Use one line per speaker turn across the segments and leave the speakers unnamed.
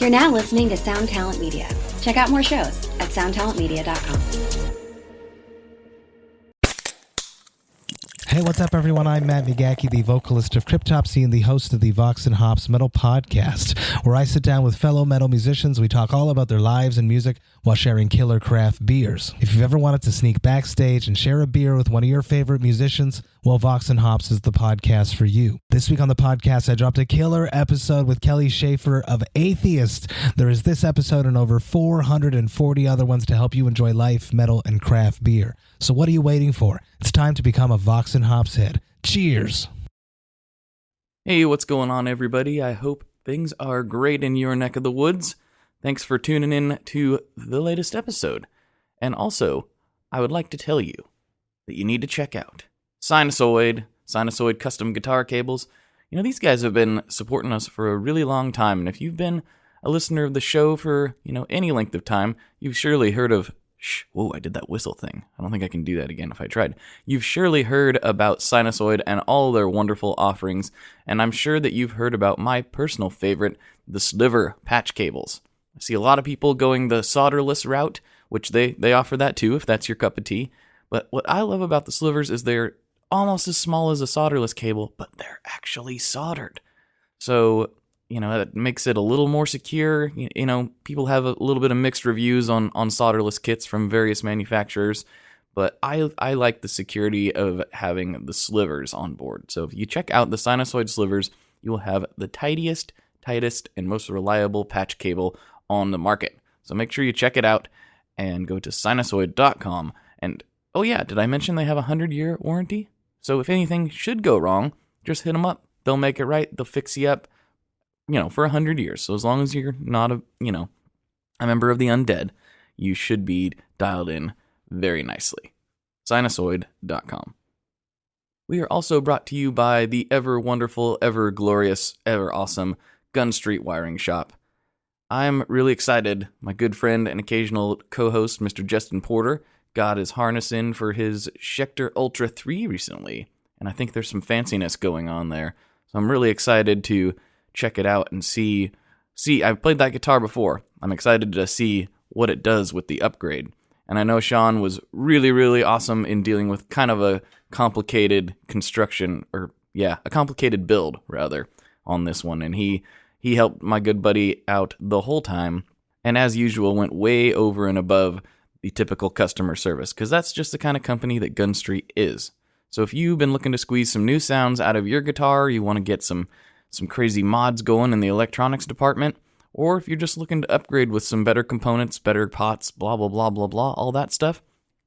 You're now listening to Sound Talent Media. Check out more shows at soundtalentmedia.com.
Hey, what's up, everyone? I'm Matt Migaki, the vocalist of Cryptopsy and the host of the Vox and Hops Metal Podcast, where I sit down with fellow metal musicians. We talk all about their lives and music while sharing killer craft beers. If you've ever wanted to sneak backstage and share a beer with one of your favorite musicians, well, Vox and Hops is the podcast for you. This week on the podcast, I dropped a killer episode with Kelly Schaefer of Atheist. There is this episode and over 440 other ones to help you enjoy life, metal, and craft beer. So what are you waiting for? It's time to become a Vox and Hops head. Cheers!
Hey, what's going on, everybody? I hope things are great in your neck of the woods. Thanks for tuning in to the latest episode. And also, I would like to tell you that you need to check out Sinusoid custom guitar cables. You know, these guys have been supporting us for a really long time, and if you've been a listener of the show for, any length of time, you've surely heard of whoa, I did that whistle thing. I don't think I can do that again if I tried. You've surely heard about Sinusoid and all their wonderful offerings, and I'm sure that you've heard about my personal favorite, the Sliver patch cables. I see a lot of people going the solderless route, which they offer that too, if that's your cup of tea. But what I love about the Slivers is they're almost as small as a solderless cable, but they're actually soldered. So, that makes it a little more secure. People have a little bit of mixed reviews on solderless kits from various manufacturers, but I like the security of having the slivers on board. So if you check out the Sinusoid slivers, you will have the tightest, and most reliable patch cable on the market. So make sure you check it out and go to sinusoid.com. And, oh yeah, did I mention they have a 100-year warranty? So if anything should go wrong, just hit them up. They'll make it right. They'll fix you up. For 100 years. So as long as you're not a member of the undead, you should be dialed in very nicely. Sinusoid.com. We are also brought to you by the ever wonderful, ever glorious, ever awesome Gun Street Wiring Shop. I'm really excited. My good friend and occasional co-host, Mr. Justin Porter, got his harness in for his Schecter Ultra 3 recently, and I think there's some fanciness going on there. So I'm really excited to check it out and see. I've played that guitar before. I'm excited to see what it does with the upgrade. And I know Sean was really, really awesome in dealing with kind of a complicated construction, a complicated build, rather, on this one. And he helped my good buddy out the whole time, and as usual, went way over and above the typical customer service, because that's just the kind of company that Gun Street is. So if you've been looking to squeeze some new sounds out of your guitar, you want to get some crazy mods going in the electronics department, or if you're just looking to upgrade with some better components, better pots, blah, blah, blah, blah, blah, all that stuff,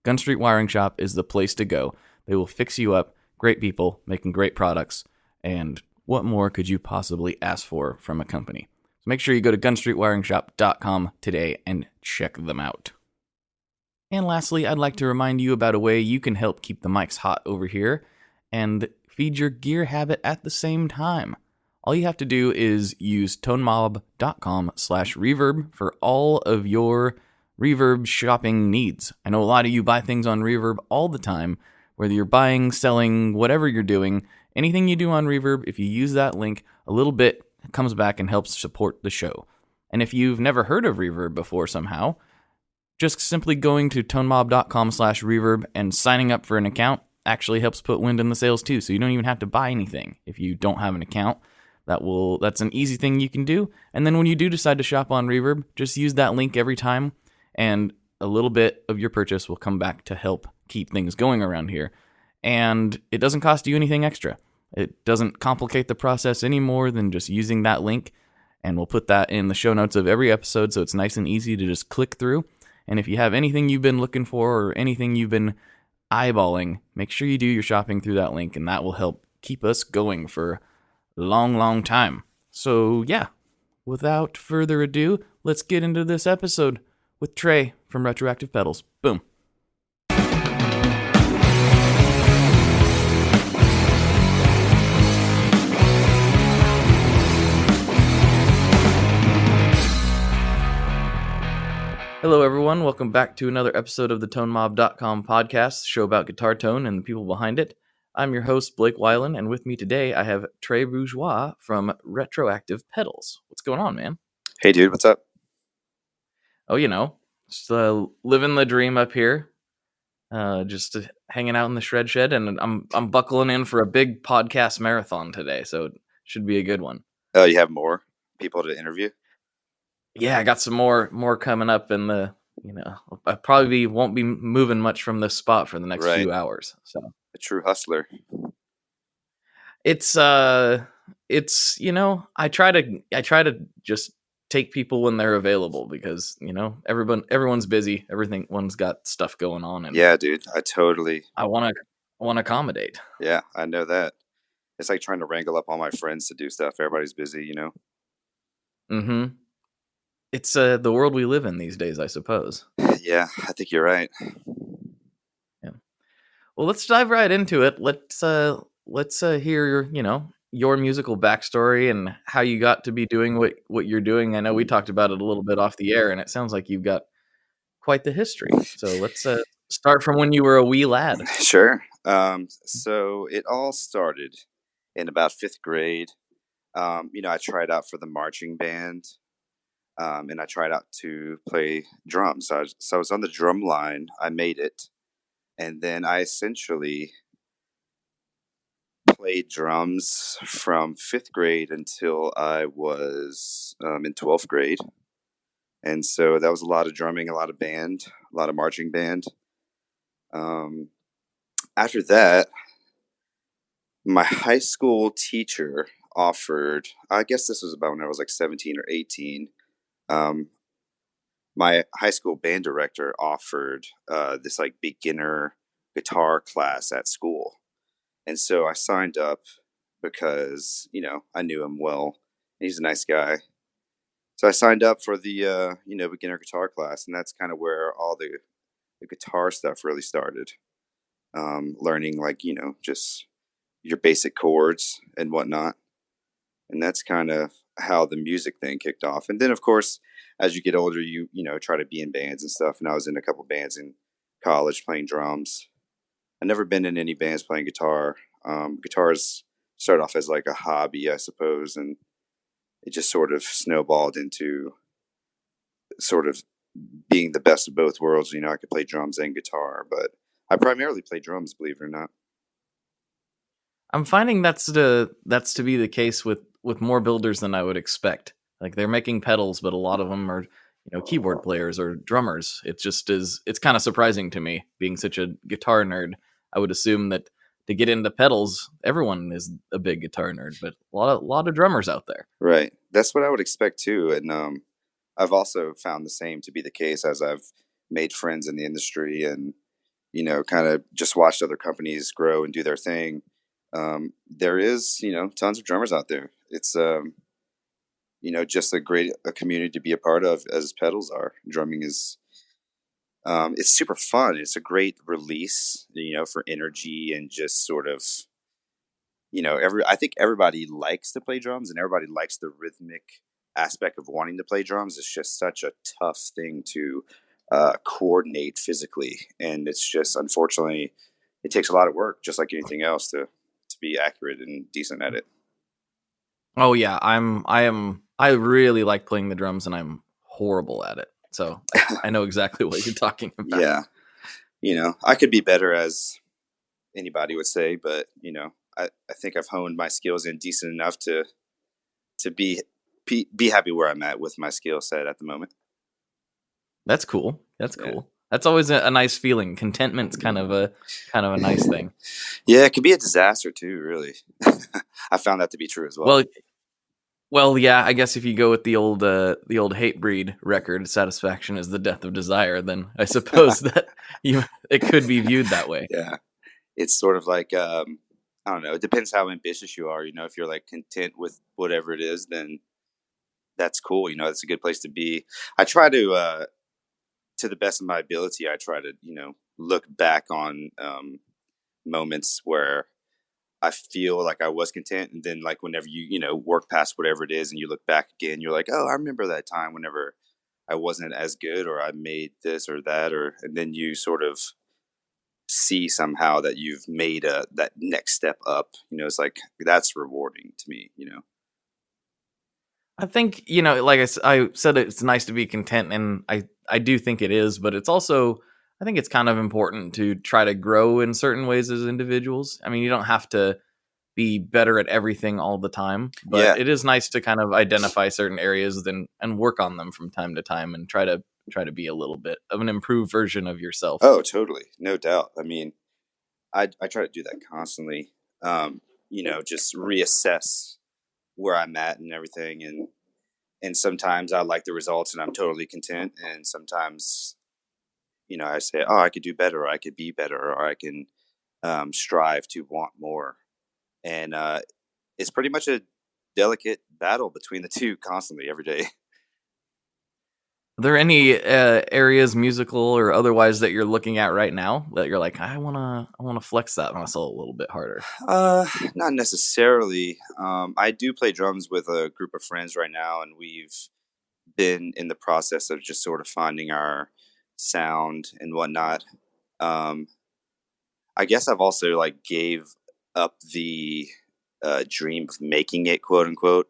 Gun Street Wiring Shop is the place to go. They will fix you up. Great people making great products, and what more could you possibly ask for from a company? So make sure you go to gunstreetwiringshop.com today and check them out. And lastly, I'd like to remind you about a way you can help keep the mics hot over here and feed your gear habit at the same time. All you have to do is use tonemob.com/reverb for all of your reverb shopping needs. I know a lot of you buy things on Reverb all the time, whether you're buying, selling, whatever you're doing, anything you do on Reverb, if you use that link, a little bit comes back and helps support the show. And if you've never heard of Reverb before somehow, just simply going to tonemob.com/reverb and signing up for an account actually helps put wind in the sails too, so you don't even have to buy anything if you don't have an account. That's an easy thing you can do. And then when you do decide to shop on Reverb, just use that link every time, and a little bit of your purchase will come back to help keep things going around here. And it doesn't cost you anything extra. It doesn't complicate the process any more than just using that link, and we'll put that in the show notes of every episode, so it's nice and easy to just click through. And if you have anything you've been looking for or anything you've been eyeballing, make sure you do your shopping through that link, and that will help keep us going for long time. So yeah, without further ado, let's get into this episode with Trey from Retroactive Pedals. Boom. Hello everyone, welcome back to another episode of the ToneMob.com podcast, show about guitar tone and the people behind it. I'm your host, Blake Weiland, and with me today I have Trey Bourgeois from Retroactive Pedals. What's going on, man?
Hey, dude, what's up?
Oh, just living the dream up here. Just hanging out in the shred shed, and I'm buckling in for a big podcast marathon today, so it should be a good one.
Oh, you have more people to interview?
Yeah, I got some more coming up in the. I probably won't be moving much from this spot for the next
Right.
few hours. So
A true hustler.
it's I try to just take people when they're available because everyone's busy, everyone's got stuff going on, and
Yeah, dude, I totally.
I want to accommodate.
Yeah, I know that. It's like trying to wrangle up all my friends to do stuff. Everybody's busy, you know?
Mm-hmm. It's the world we live in these days, I suppose.
Yeah, I think you're right.
Yeah. Well, let's dive right into it. Let's hear your musical backstory and how you got to be doing what you're doing. I know we talked about it a little bit off the air, and it sounds like you've got quite the history. So let's start from when you were a wee lad.
Sure. So it all started in about fifth grade. I tried out for the marching band, and I tried out to play drums. So I was on the drum line. I made it. And then I essentially played drums from fifth grade until I was in 12th grade. And so that was a lot of drumming, a lot of band, a lot of marching band. After that, my high school teacher offered, I guess this was about when I was like 17 or 18. Um, my high school band director offered this like beginner guitar class at school. And so I signed up because, I knew him well. He's a nice guy. So I signed up for the, beginner guitar class. And that's kind of where all the guitar stuff really started. Learning, like, just your basic chords and whatnot. And that's kind of how the music thing kicked off. And then, of course, as you get older, you try to be in bands and stuff. And I was in a couple bands in college playing drums. I've never been in any bands playing guitar. Guitars started off as like a hobby, I suppose, and it just sort of snowballed into sort of being the best of both worlds. I could play drums and guitar, but I primarily play drums, believe it or not.
I'm finding that's to be the case with more builders than I would expect. Like they're making pedals, but a lot of them are keyboard players or drummers. It's kind of surprising to me, being such a guitar nerd. I would assume that to get into pedals, everyone is a big guitar nerd, but a lot of drummers out there.
Right. That's what I would expect too. And I've also found the same to be the case as I've made friends in the industry and, kind of just watched other companies grow and do their thing. There is, tons of drummers out there. It's, just a community to be a part of as pedals are. Drumming is, it's super fun. It's a great release, for energy and just sort of, I think everybody likes to play drums and everybody likes the rhythmic aspect of wanting to play drums. It's just such a tough thing to coordinate physically. And it's just, unfortunately, it takes a lot of work, just like anything else, to be accurate and decent at it.
Oh yeah, I really like playing the drums, and I'm horrible at it. So I know exactly what you're talking about.
Yeah, I could be better, as anybody would say, but I think I've honed my skills in decent enough to be happy where I'm at with my skill set at the moment.
That's cool. That's cool. That's always a nice feeling. Contentment's kind of a nice thing.
Yeah, it can be a disaster too, really. I found that to be true as well.
Well, yeah. I guess if you go with the old Hatebreed record, "Satisfaction is the death of desire," then I suppose that it could be viewed that way.
Yeah, it's sort of like I don't know. It depends how ambitious you are. If you're like content with whatever it is, then that's cool. It's a good place to be. I try to the best of my ability, I try to, look back on moments where I feel like I was content. And then, like, whenever you work past whatever it is and you look back again, you're like, oh, I remember that time whenever I wasn't as good or I made this or that. And then you sort of see somehow that you've made that next step up. It's like, that's rewarding to me.
I think, like I said, it's nice to be content, and I do think it is, but it's also, I think it's kind of important to try to grow in certain ways as individuals. I mean, you don't have to be better at everything all the time, but
Yeah.
it is nice to kind of identify certain areas and work on them from time to time and try to be a little bit of an improved version of yourself.
Oh, totally. No doubt. I mean, I try to do that constantly. Just reassess where I'm at and everything, and sometimes I like the results and I'm totally content, and sometimes I say, oh, I could do better, or I could be better, or I can strive to want more, and it's pretty much a delicate battle between the two constantly every day.
Are there any areas, musical or otherwise, that you're looking at right now that you're like, I wanna flex that muscle a little bit harder?
Not necessarily. I do play drums with a group of friends right now, and we've been in the process of just sort of finding our sound and whatnot. Um, I guess I've also like gave up the dream of making it, quote unquote.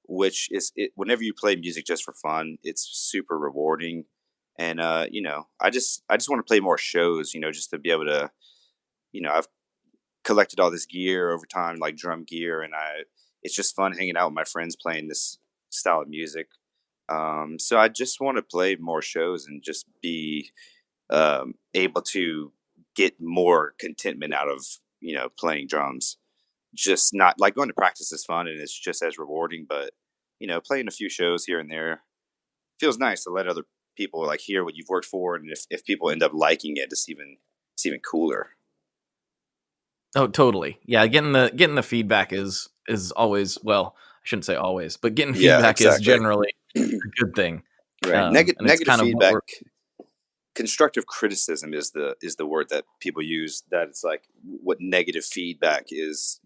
Which is it, whenever you play music just for fun, it's super rewarding, and I just want to play more shows. Just to be able to, I've collected all this gear over time, like drum gear, and it's just fun hanging out with my friends playing this style of music. So I just want to play more shows and just be able to get more contentment out of playing drums. Just not like going to practice is fun and it's just as rewarding, but playing a few shows here and there feels nice to let other people like hear what you've worked for, and if people end up liking it, it's even cooler.
Oh, totally. Yeah, getting the feedback is always, well, I shouldn't say always, but getting
Yeah,
feedback is
exactly.
generally a good thing.
Right.
And it's
Negative
kind of what
feedback,
we're
constructive criticism is the word that people use. That it's like what negative feedback is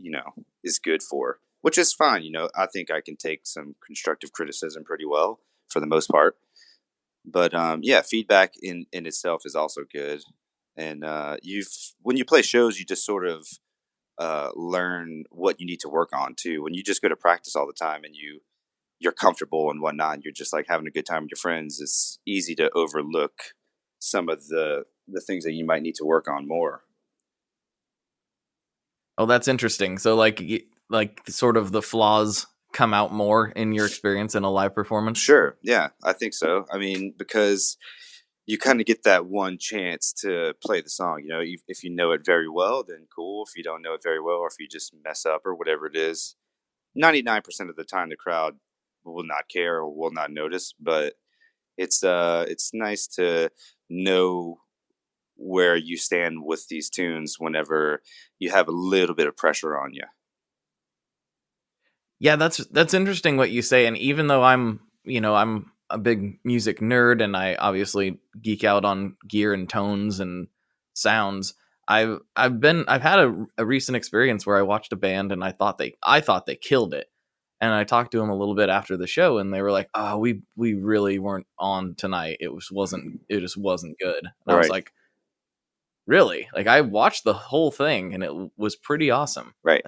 good for, which is fine. I think I can take some constructive criticism pretty well for the most part. But yeah, feedback in itself is also good. And you've when you play shows, you just sort of learn what you need to work on too. When you just go to practice all the time and you're comfortable and whatnot, and you're just like having a good time with your friends, it's easy to overlook some of the things that you might need to work on more.
Oh, that's interesting. So like sort of the flaws come out more in your experience in a live performance?
Sure, yeah, I think so. I mean, because you kind of get that one chance to play the song. If you know it very well, then cool. If you don't know it very well, or if you just mess up or whatever it is, 99% of the time the crowd will not care or will not notice. But it's nice to know where you stand with these tunes whenever you have a little bit of pressure on you.
Yeah, that's interesting what you say. And even though I'm a big music nerd and I obviously geek out on gear and tones and sounds, I've had a recent experience where I watched a band and I thought they killed it. And I talked to them a little bit after the show and they were like, "Oh, we really weren't on tonight. It just wasn't good." And I was
Right,
like, really? Like, I watched the whole thing and it was pretty awesome.
right,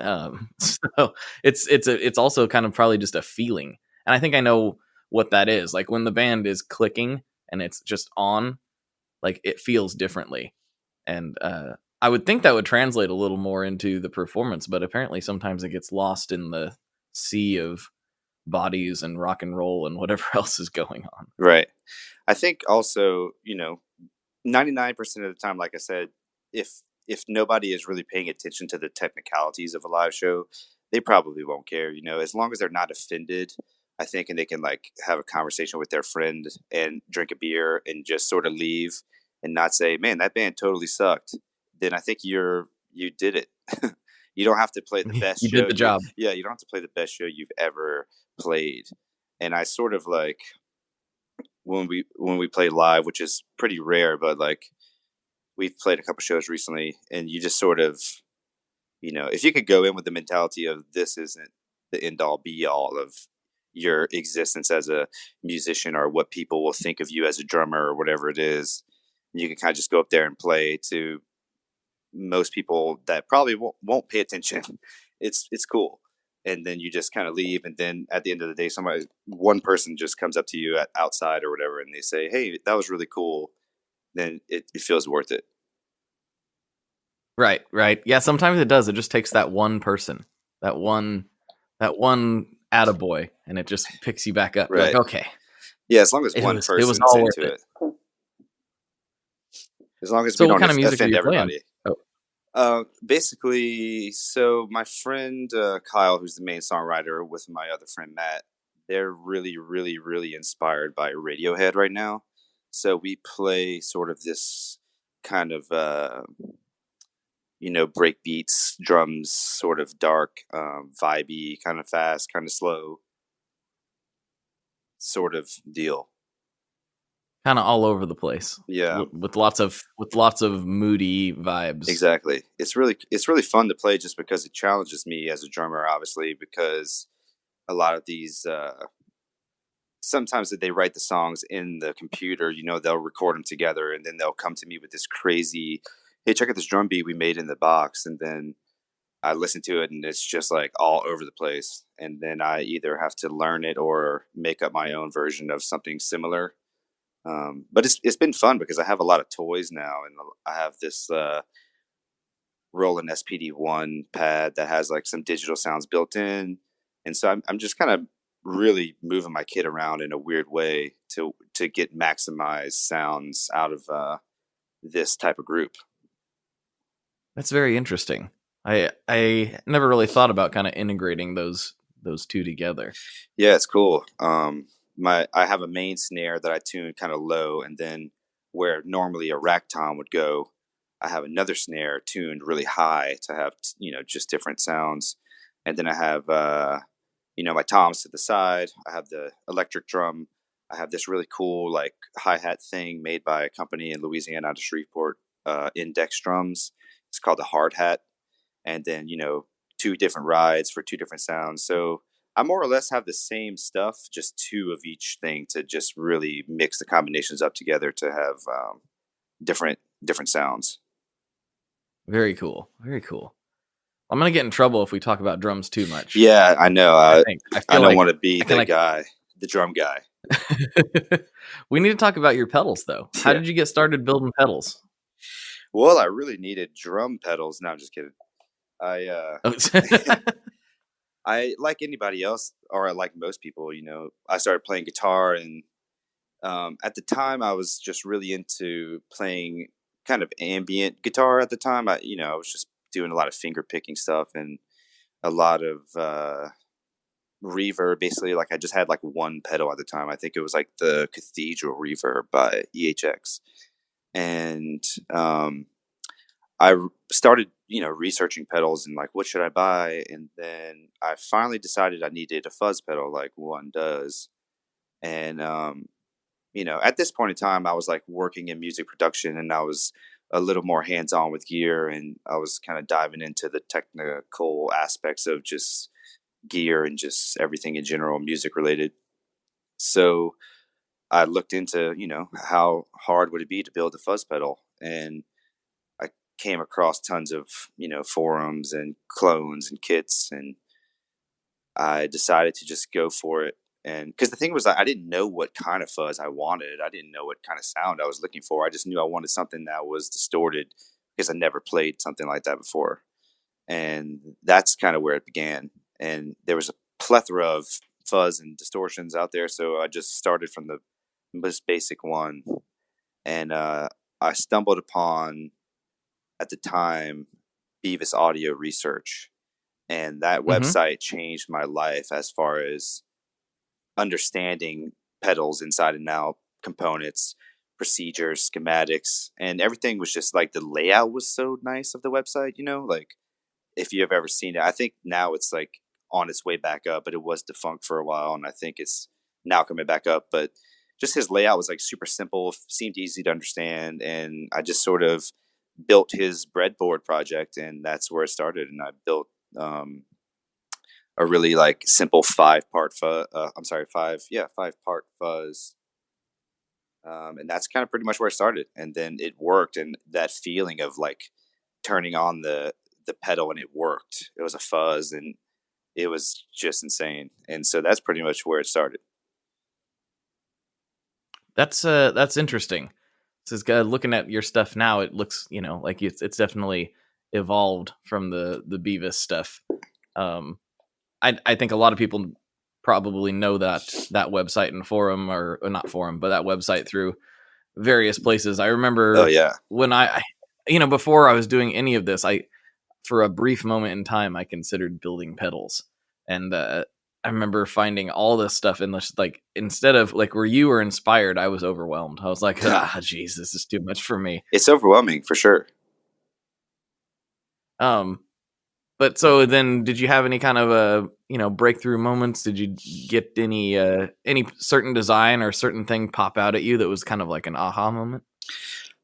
So it's also kind of probably just a feeling, and I think I know what that is. Like when the band is clicking and it's just on, like it feels differently, and I would think that would translate a little more into the performance, but apparently sometimes it gets lost in the sea of bodies and rock and roll and whatever else is going on.
right. I think also, 99% of the time, like I said, if nobody is really paying attention to the technicalities of a live show, they probably won't care. As long as they're not offended, I think, and they can like have a conversation with their friend and drink a beer and just sort of leave and not say, "Man, that band totally sucked." Then I think you did it. You don't have to play the best
You did
show.
the job.
Yeah, you don't have to play the best show you've ever played. And I sort of like when we play live, which is pretty rare, but like we've played a couple shows recently, and you just sort of, if you could go in with the mentality of this isn't the end all be all of your existence as a musician or what people will think of you as a drummer or whatever it is, you can kind of just go up there and play to most people that probably won't pay attention. It's cool. and then you just kind of leave, and then at the end of the day, one person just comes up to you outside or whatever, and they say, "Hey, that was really cool." Then it feels worth it.
Right. Yeah, sometimes it does. It just takes that one person, that one attaboy, and it just picks you back up. You're like,
Right.
okay,
Yeah, as long as
it
one
was
person's
all worth
into
it.
it. As long as
So
we
what
don't
kind of music do
offend
you play on?
everybody.
Oh,
Basically, so my friend Kyle, who's the main songwriter, with my other friend Matt, they're really, really, really inspired by Radiohead right now. So we play sort of this kind of, break beats, drums, sort of dark, vibey, kind of fast, kind of slow, sort of deal.
kind of all over the place.
Yeah.
With lots of moody vibes.
Exactly. It's really fun to play just because it challenges me as a drummer, obviously, because a lot of these sometimes that they write the songs in the computer, they'll record them together and then they'll come to me with this crazy, "Hey, check out this drum beat we made in the box." And then I listen to it and it's just like all over the place. And then I either have to learn it or make up my own version of something similar. But it's been fun because I have a lot of toys now, and I have this Roland SPD-1 pad that has like some digital sounds built in, and so I'm just kind of really moving my kit around in a weird way to get maximized sounds out of this type of group.
That's very interesting. I never really thought about kind of integrating those two together.
Yeah, it's cool. I have a main snare that I tune kind of low, and then where normally a rack tom would go, I have another snare tuned really high to have just different sounds, and then I have my toms to the side. I have the electric drum. I have this really cool like hi-hat thing made by a company in Louisiana out of Shreveport, Index Drums. It's called the Hard Hat, and then two different rides for two different sounds. So I more or less have the same stuff, just two of each thing to just really mix the combinations up together to have different sounds.
Very cool. Very cool. I'm gonna get in trouble if we talk about drums too much.
Yeah, I know.
I
I
feel
don't
like
want to be the guy, the drum guy.
we need to talk about your pedals, though. How did you get started building pedals?
Well, I really needed drum pedals. No, I'm just kidding. I like anybody else, or like most people, I started playing guitar, and at the time, I was just really into playing kind of ambient guitar. At the time, I was just doing a lot of finger picking stuff and a lot of reverb. Basically, like I just had like one pedal at the time. I think it was like the Cathedral Reverb by EHX, and I started, researching pedals and like, what should I buy? And then I finally decided I needed a fuzz pedal, like one does. And at this point in time, I was like working in music production, and I was a little more hands on with gear, and I was kind of diving into the technical aspects of just gear and just everything in general, music related. So I looked into, how hard would it be to build a fuzz pedal, and I came across tons of, forums and clones and kits, and I decided to just go for it. And because the thing was, I didn't know what kind of fuzz I wanted. I didn't know what kind of sound I was looking for. I just knew I wanted something that was distorted because I never played something like that before. And that's kind of where it began. And there was a plethora of fuzz and distortions out there. So I just started from the most basic one. And I stumbled upon, at the time, Beavis Audio Research. And that website changed my life as far as understanding pedals inside and out, components, procedures, schematics, and everything was just like the layout was so nice of the website, like if you have ever seen it. I think now it's like on its way back up, but it was defunct for a while, and I think it's now coming back up. But just his layout was like super simple, seemed easy to understand, and I just sort of built his breadboard project, and that's where it started. And I built a really like simple 5-part fuzz. 5-part fuzz. And that's kind of pretty much where it started. And then it worked, and that feeling of like turning on the pedal and it worked. It was a fuzz, and it was just insane. And so that's pretty much where it started.
That's interesting. So looking at your stuff now, it looks, like it's definitely evolved from the Beavis stuff. I think a lot of people probably know that website and forum, or not forum, but that website through various places. I remember
Oh yeah.
when before I was doing any of this, for a brief moment in time, I considered building pedals. And I remember finding all this stuff in this, like, instead of like where you were inspired, I was overwhelmed. I was like, geez, this is too much for me.
It's overwhelming for sure.
But so then, did you have any kind of breakthrough moments? Did you get any certain design or certain thing pop out at you that was kind of like an aha moment?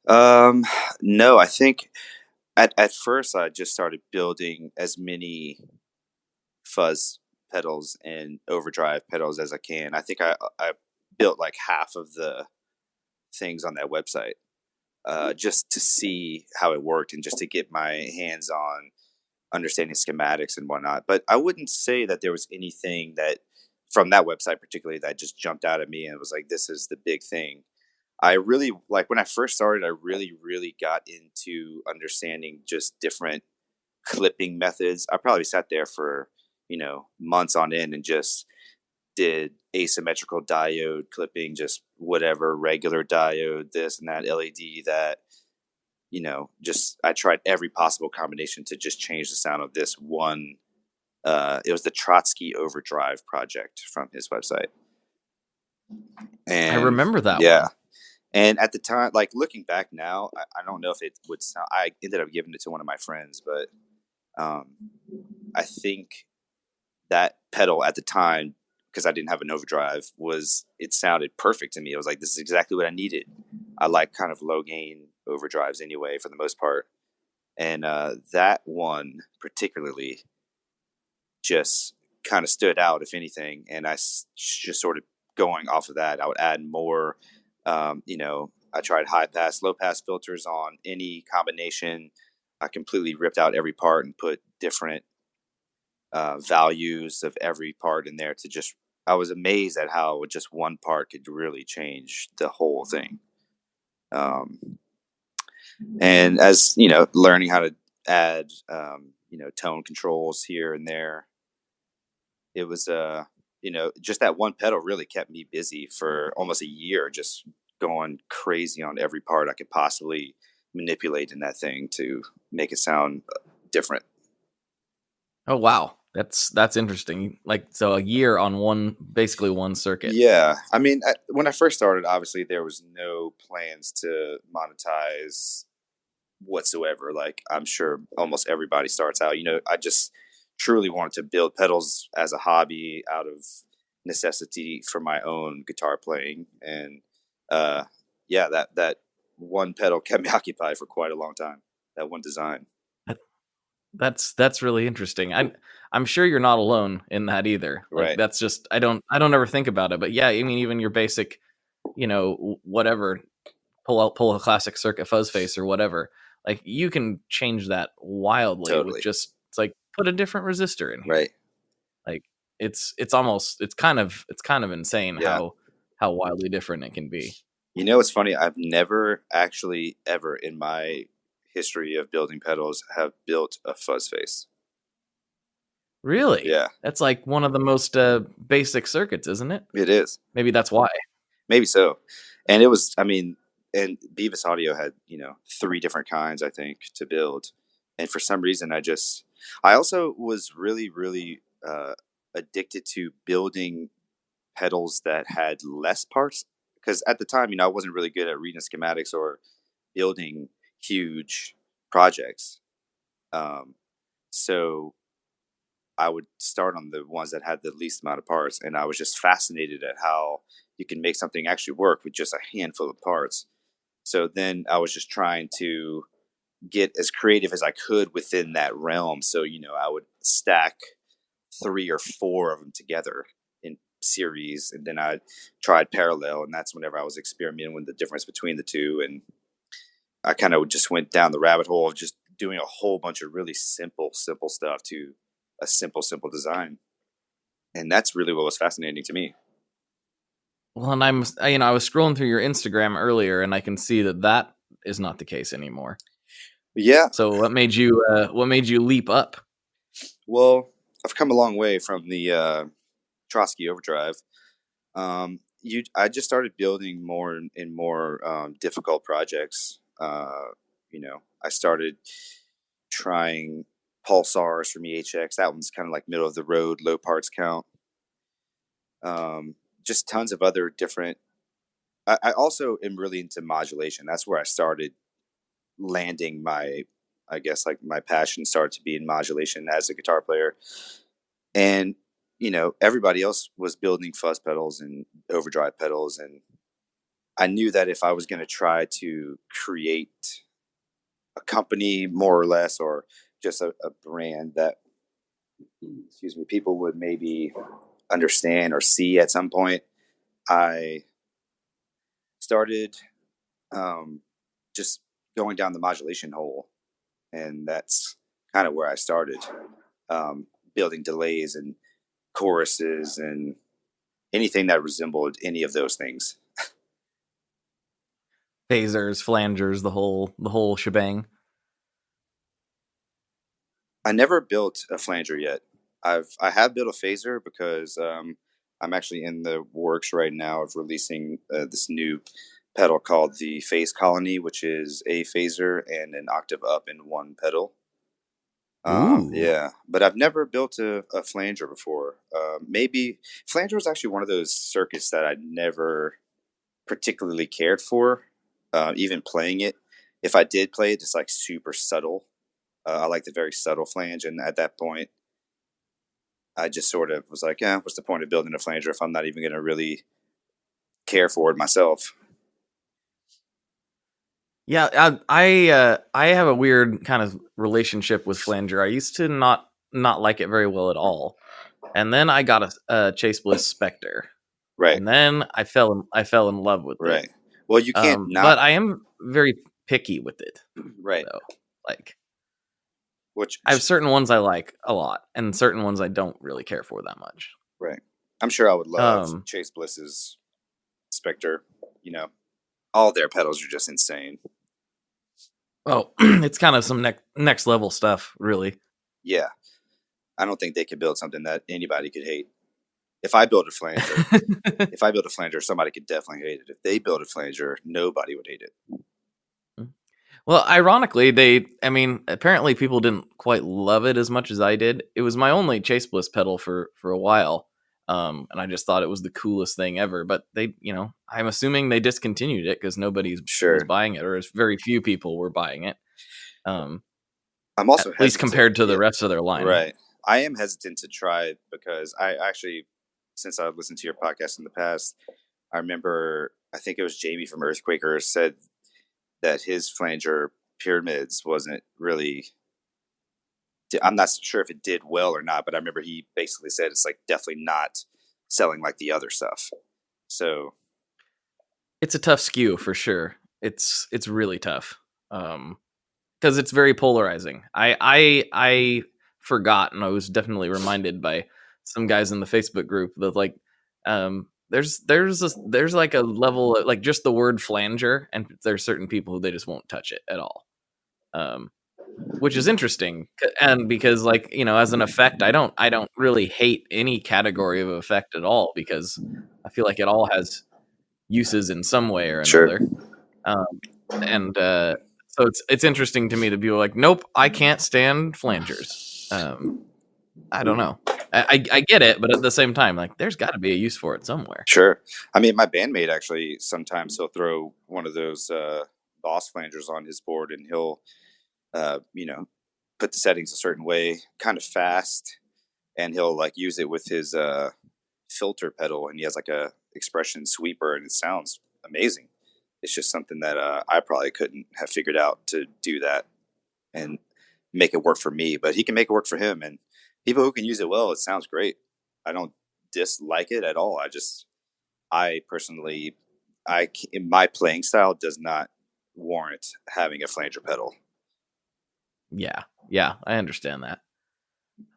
No, I think at first I just started building as many fuzz pedals and overdrive pedals as I can. I think I built like half of the things on that website, just to see how it worked and just to get my hands on understanding schematics and whatnot. But I wouldn't say that there was anything that from that website particularly that just jumped out at me and was like, this is the big thing. I really, like, when I first started, I really, really got into understanding just different clipping methods. I probably sat there for, months on end and just did asymmetrical diode clipping, just whatever, regular diode, this and that, LED, that, just I tried every possible combination to just change the sound of this one. It was the Trotsky Overdrive project from his website. And
I remember that
yeah.
one.
And at the time, like looking back now, I don't know if it would sound. I ended up giving it to one of my friends, but I think that pedal at the time, because I didn't have an overdrive, it sounded perfect to me. It was like, this is exactly what I needed. I like kind of low gain overdrives anyway, for the most part. And that one particularly just kind of stood out, if anything. And just sort of going off of that, I would add more. I tried high pass, low pass filters on any combination. I completely ripped out every part and put different values of every part in there I was amazed at how just one part could really change the whole thing. And as, learning how to add, tone controls here and there, it was, just that one pedal really kept me busy for almost a year, just going crazy on every part I could possibly manipulate in that thing to make it sound different.
Oh wow, that's interesting. Like, so a year on basically one circuit.
Yeah, I mean, when I first started, obviously there was no plans to monetize whatsoever. Like, I'm sure almost everybody starts out. I just truly wanted to build pedals as a hobby out of necessity for my own guitar playing, and yeah, that one pedal kept me occupied for quite a long time. That one design.
That's really interesting. I'm sure you're not alone in that either. Like,
Right.
that's just, I don't ever think about it. But yeah, I mean, even your basic, whatever, pull a classic circuit fuzz face or whatever. Like, you can change that wildly
Totally.
with just, it's like, put a different resistor in here.
Right.
Like, it's kind of insane.
Yeah.
how wildly different it can be.
It's funny. I've never actually ever in my history of building pedals have built a fuzz face.
Really?
Yeah.
That's like one of the most basic circuits, isn't it?
It is.
Maybe that's why.
Maybe so. And it was, and Beavis Audio had, 3 different kinds, I think, to build. And for some reason, I also was really, really addicted to building pedals that had less parts. Because at the time, I wasn't really good at reading schematics or building huge projects. So I would start on the ones that had the least amount of parts. And I was just fascinated at how you can make something actually work with just a handful of parts. So then I was just trying to get as creative as I could within that realm. So, I would stack 3 or 4 of them together in series, and then I tried parallel, and that's whenever I was experimenting with the difference between the two. And I kind of just went down the rabbit hole of just doing a whole bunch of really simple stuff to a simple design. And that's really what was fascinating to me.
Well, and I was scrolling through your Instagram earlier, and I can see that is not the case anymore.
Yeah.
So what made you leap up?
Well, I've come a long way from the Trotsky Overdrive. I just started building more and more difficult projects. I started trying pulsars from EHX. That one's kind of like middle of the road, low parts count. Just tons of other different. I also am really into modulation. That's where I started landing I guess like my passion started to be in modulation as a guitar player. And everybody else was building fuzz pedals and overdrive pedals, and I knew that if I was going to try to create a company more or less, or just a brand that, excuse me, people would maybe understand or see at some point, I started just going down the modulation hole, and that's kind of where I started, building delays and choruses and anything that resembled any of those things.
Phasers, flangers, the whole shebang.
I never built a flanger yet. I have built a phaser because I'm actually in the works right now of releasing this new pedal called the Phase Colony, which is a phaser and an octave up in one pedal.
Ooh.
Yeah, but I've never built a flanger before. Maybe flanger was actually one of those circuits that I never particularly cared for, even playing it. If I did play it, it's like super subtle. I like the very subtle flange, and at that point, I just sort of was like, what's the point of building a flanger if I'm not even going to really care for it myself?
Yeah, I have a weird kind of relationship with flanger. I used to not like it very well at all, and then I got a Chase Bliss Spectre,
Right.
and then I fell in love with
Right.
it.
Well, you can't not.
But I am very picky with it.
Right.
So, like,
which
I have certain ones I like a lot, and certain ones I don't really care for that much.
Right. I'm sure I would love Chase Bliss's Spectre. All their pedals are just insane.
Oh, it's kind of some next level stuff, really.
Yeah. I don't think they could build something that anybody could hate. If I build a flanger, somebody could definitely hate it. If they build a flanger, nobody would hate it.
Well, ironically, apparently people didn't quite love it as much as I did. It was my only Chase Bliss pedal for a while. And I just thought it was the coolest thing ever. But they, I'm assuming they discontinued it because nobody was buying it, or as very few people were buying it.
I'm also
at least compared to the rest of their line.
Right. I am hesitant to try it because I actually, since I've listened to your podcast in the past, I remember, I think it was Jamie from Earthquaker said that his flanger Pyramids wasn't really, I'm not sure if it did well or not, but I remember he basically said it's like definitely not selling like the other stuff. So
it's a tough skew for sure. It's really tough. Because it's very polarizing. I forgot, and I was definitely reminded by some guys in the Facebook group that like there's like a level of, like, just the word flanger, and there's certain people who they just won't touch it at all. Which is interesting, and because, like, as an effect, I don't really hate any category of effect at all, because I feel like it all has uses in some way or another. So it's interesting to me that people are like, nope, I can't stand flangers. I don't know. I get it, but at the same time, like, there's got to be a use for it somewhere.
Sure. I mean, my bandmate actually, sometimes he'll throw one of those Boss flangers on his board, and he'll, put the settings a certain way, kind of fast, and he'll like use it with his filter pedal, and he has like a expression sweeper, and it sounds amazing. It's just something that I probably couldn't have figured out to do that and make it work for me, but he can make it work for him. And people who can use it well, it sounds great. I don't dislike it at all. I personally, in my playing style, does not warrant having a flanger pedal.
Yeah, I understand that.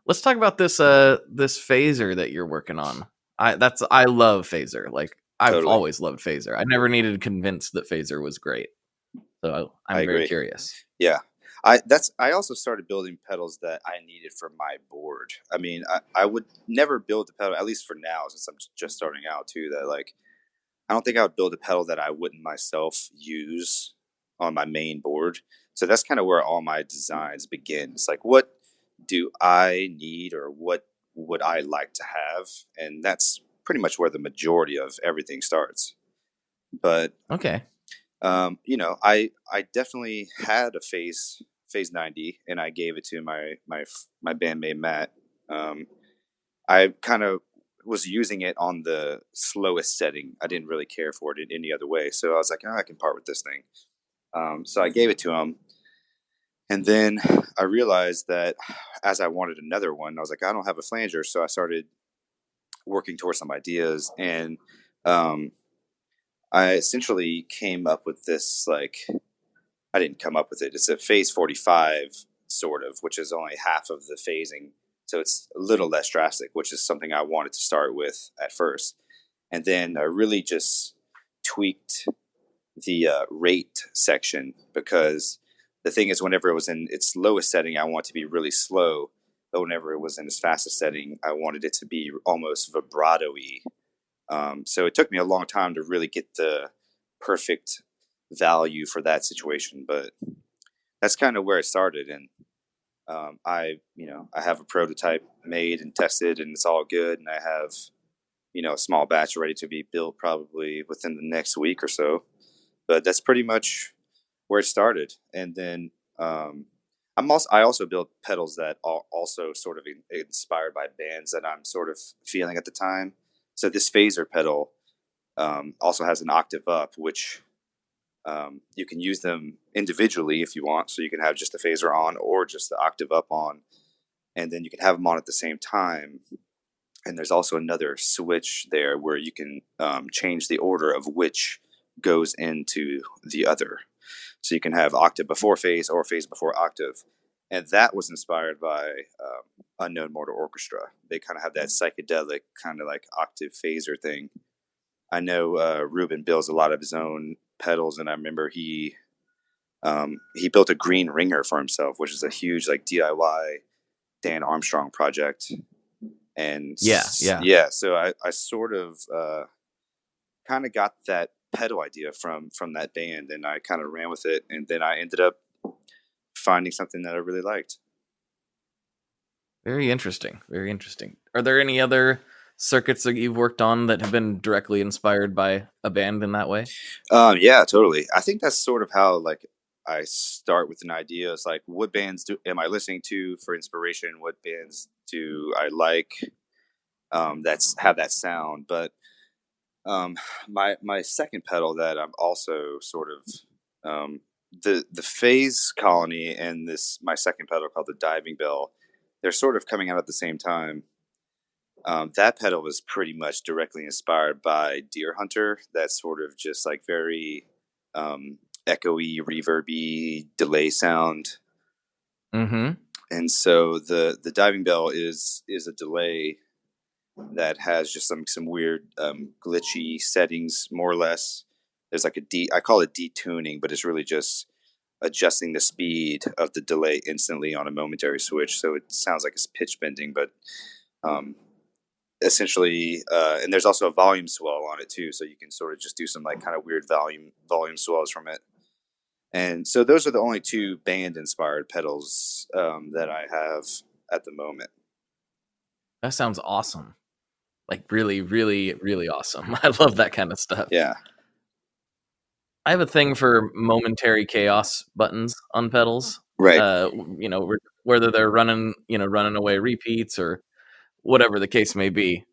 Let's talk about this this phaser that you're working on. I love phaser. Like I've
Totally.
always loved phaser. I never needed to convince that phaser was great. So
I
I'm very
agree.
curious.
Yeah. I also started building pedals that I needed for my board. I mean, I would never build a pedal, at least for now, since I'm just starting out too, that like I don't think I would build a pedal that I wouldn't myself use on my main board. So that's kind of where all my designs begin. It's like, what do I need, or what would I like to have? And that's pretty much where the majority of everything starts. But
Okay.
I definitely had a phase 90, and I gave it to my bandmate Matt. I kind of was using it on the slowest setting. I didn't really care for it in any other way, so I was like, oh, I can part with this thing. So I gave it to him, and then I realized that as I wanted another one, I was like, I don't have a flanger, so I started working towards some ideas, and um, I essentially came up with this, like, I didn't come up with it. It's a phase 45 sort of, which is only half of the phasing. So it's a little less drastic, which is something I wanted to start with at first. And then I really just tweaked the rate section, because the thing is, whenever it was in its lowest setting, I want it to be really slow. But whenever it was in its fastest setting, I wanted it to be almost vibrato-y. So it took me a long time to really get the perfect value for that situation, but that's kind of where it started. And I have a prototype made and tested, and it's all good. And I have, a small batch ready to be built probably within the next week or so. But that's pretty much where it started. And then I also build pedals that are also sort of inspired by bands that I'm sort of feeling at the time. So this phaser pedal also has an octave up, which you can use them individually if you want. So you can have just the phaser on or just the octave up on, and then you can have them on at the same time. And there's also another switch there where you can change the order of which goes into the other. So you can have octave before phase or phase before octave. And that was inspired by Unknown Mortal Orchestra. They kind of have that psychedelic kind of like octave phaser thing. I know Ruben builds a lot of his own pedals, and I remember he built a green ringer for himself, which is a huge like DIY Dan Armstrong project. And
yeah.
So I sort of kind of got that pedal idea from that band, and I kind of ran with it, and then I ended up finding something that I really liked.
Very interesting. Very interesting. Are there any other circuits that you've worked on that have been directly inspired by a band in that way?
Yeah, totally. I think that's sort of how like I start with an idea. It's like, what bands am I listening to for inspiration? What bands do I like? That's have that sound. But my second pedal that I'm also sort of the Phase Colony and this my second pedal called the Diving Bell. They're sort of coming out at the same time. That pedal was pretty much directly inspired by Deer Hunter. That's sort of just like very echoey, reverby, delay sound.
Mm-hmm.
And so the Diving Bell is a delay that has just some weird glitchy settings, more or less. There's like I call it detuning, but it's really just adjusting the speed of the delay instantly on a momentary switch. So it sounds like it's pitch bending, but essentially, and there's also a volume swell on it too, so you can sort of just do some like kind of weird volume swells from it. And so those are the only two band inspired pedals that I have at the moment.
That sounds awesome. Like really, really, really awesome. I love that kind of stuff.
Yeah.
I have a thing for momentary chaos buttons on pedals.
Right.
Whether they're running away repeats or whatever the case may be.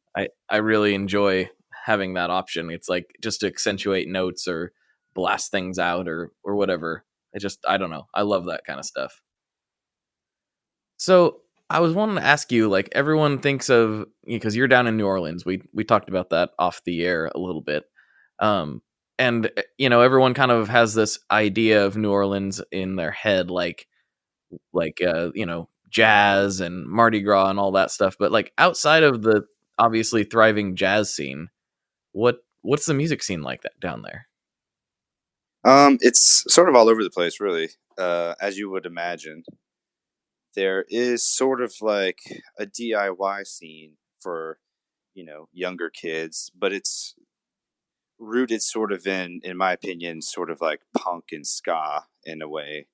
I really enjoy having that option. It's like just to accentuate notes or blast things out or whatever. I don't know. I love that kind of stuff. So I was wanting to ask you, like, everyone thinks of, because you're down in New Orleans. We talked about that off the air a little bit. And everyone kind of has this idea of New Orleans in their head, like jazz and Mardi Gras and all that stuff. But like outside of the obviously thriving jazz scene, what's the music scene like that down there?
It's sort of all over the place, really. As you would imagine, there is sort of like a DIY scene for, younger kids, but it's rooted sort of in my opinion, sort of like punk and ska in a way,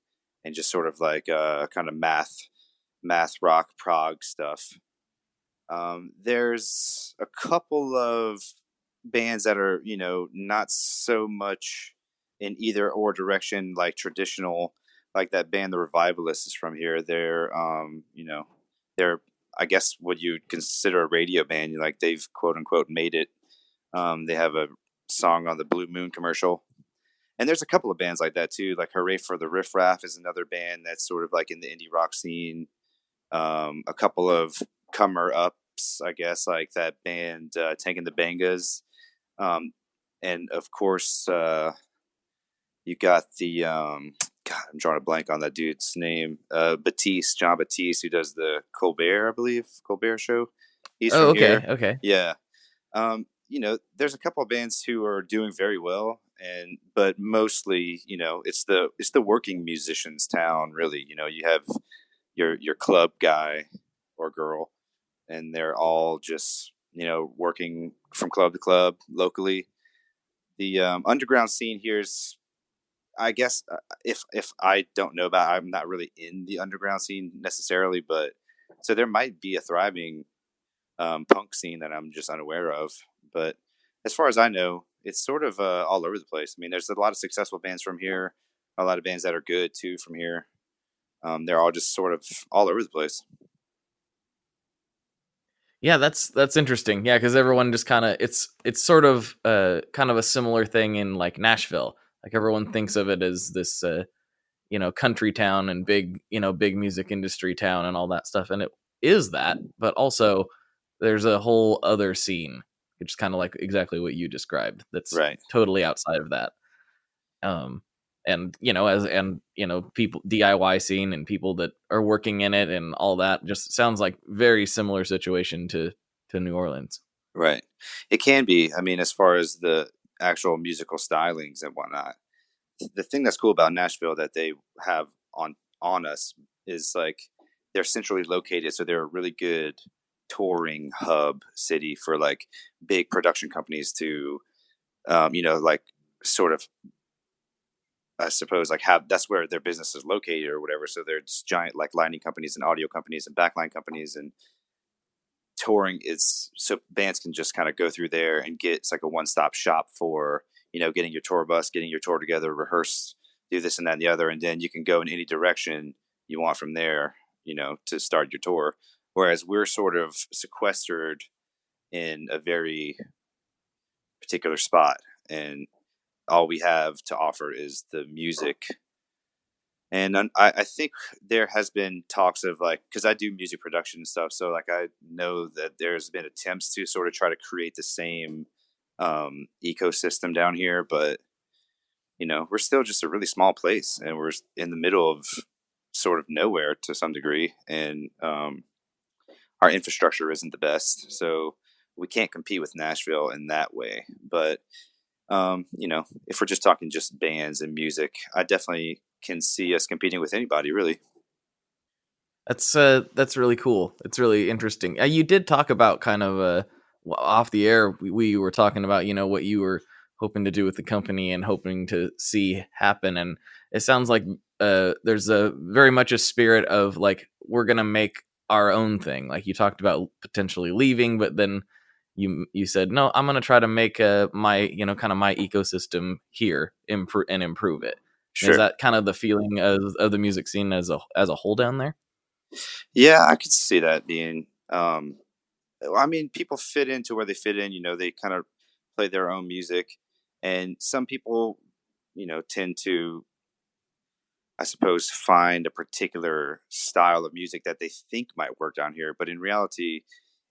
and just sort of like kind of math rock prog stuff. There's a couple of bands that are, not so much in either or direction, like traditional, like that band, The Revivalists is from here. They're, I guess, what you'd consider a radio band. Like they've quote unquote made it. They have a song on the Blue Moon commercial. And there's a couple of bands like that too. Like Hooray for the Riff Raff is another band that's sort of like in the indie rock scene. A couple of comer ups, I guess, like that band Tank and the Bangas. And of course, you got the God, I'm drawing a blank on that dude's name. John Batiste, who does the Colbert, I believe, Colbert show. He's
Oh,
from
okay,
here.
okay.
Yeah. There's a couple of bands who are doing very well, but mostly, it's the working musicians town, really. You have your club guy or girl, and they're all just working from club to club locally. The underground scene here is, I guess, if I don't know about, I'm not really in the underground scene necessarily, but so there might be a thriving punk scene that I'm just unaware of. But as far as I know, it's sort of all over the place. I mean, there's a lot of successful bands from here, a lot of bands that are good too from here. They're all just sort of all over the place.
Yeah, that's interesting. Yeah, because everyone just kind of it's sort of kind of a similar thing in like Nashville. Like everyone thinks of it as this country town and big music industry town and all that stuff, and it is that, but also there's a whole other scene, which is kind of like exactly what you described. That's
Right.
totally outside of that. And people DIY scene and people that are working in it and all that just sounds like very similar situation to New Orleans.
Right. It can be. I mean, as far as the actual musical stylings and whatnot, the thing that's cool about Nashville that they have on us is like they're centrally located, so they're a really good touring hub city for like big production companies to, like sort of, I suppose, like have that's where their business is located or whatever. So there's giant like lighting companies and audio companies and backline companies, and touring is so bands can just kind of go through there and get, it's like a one-stop shop for getting your tour bus, getting your tour together, rehearse, do this and that and the other, and then you can go in any direction you want from there, to start your tour. Whereas we're sort of sequestered in a very particular spot, and all we have to offer is the music. And I think there has been talks of like, because I do music production and stuff, so like I know that there's been attempts to sort of try to create the same ecosystem down here, but we're still just a really small place, and we're in the middle of sort of nowhere to some degree, and our infrastructure isn't the best, so we can't compete with Nashville in that way. But if we're just talking just bands and music, I definitely can see us competing with anybody, really.
That's really cool. It's really interesting. You did talk about kind of off the air. We were talking about what you were hoping to do with the company and hoping to see happen, and it sounds like there's a very much a spirit of like we're gonna make our own thing. Like you talked about potentially leaving, but then you said no, I'm gonna try to make my kind of my ecosystem here improve it.
Sure.
Is that kind of the feeling of the music scene as a whole down there?
Yeah, I could see that being. I mean, people fit into where they fit in. They kind of play their own music, and some people, tend to, I suppose, find a particular style of music that they think might work down here. But in reality,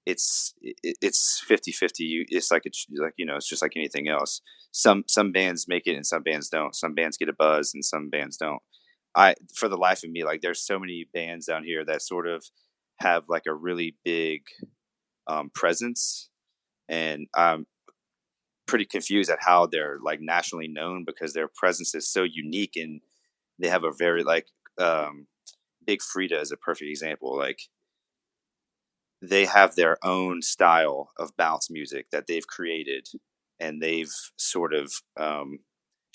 it's 50-50. It's like it's just like anything else. Some bands make it and some bands don't. Some bands get a buzz and some bands don't. for the life of me, like there's so many bands down here that sort of have like a really big presence, and I'm pretty confused at how they're like nationally known because their presence is so unique, and they have a very like Big Frida is a perfect example. Like they have their own style of bounce music that they've created, and they've sort of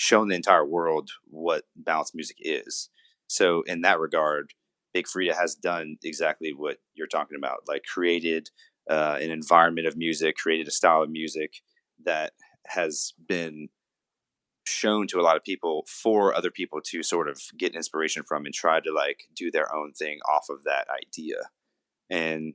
shown the entire world what bounce music is. So in that regard, Big Frida has done exactly what you're talking about, like created an environment of music, created a style of music that has been shown to a lot of people for other people to sort of get inspiration from and try to like do their own thing off of that idea. And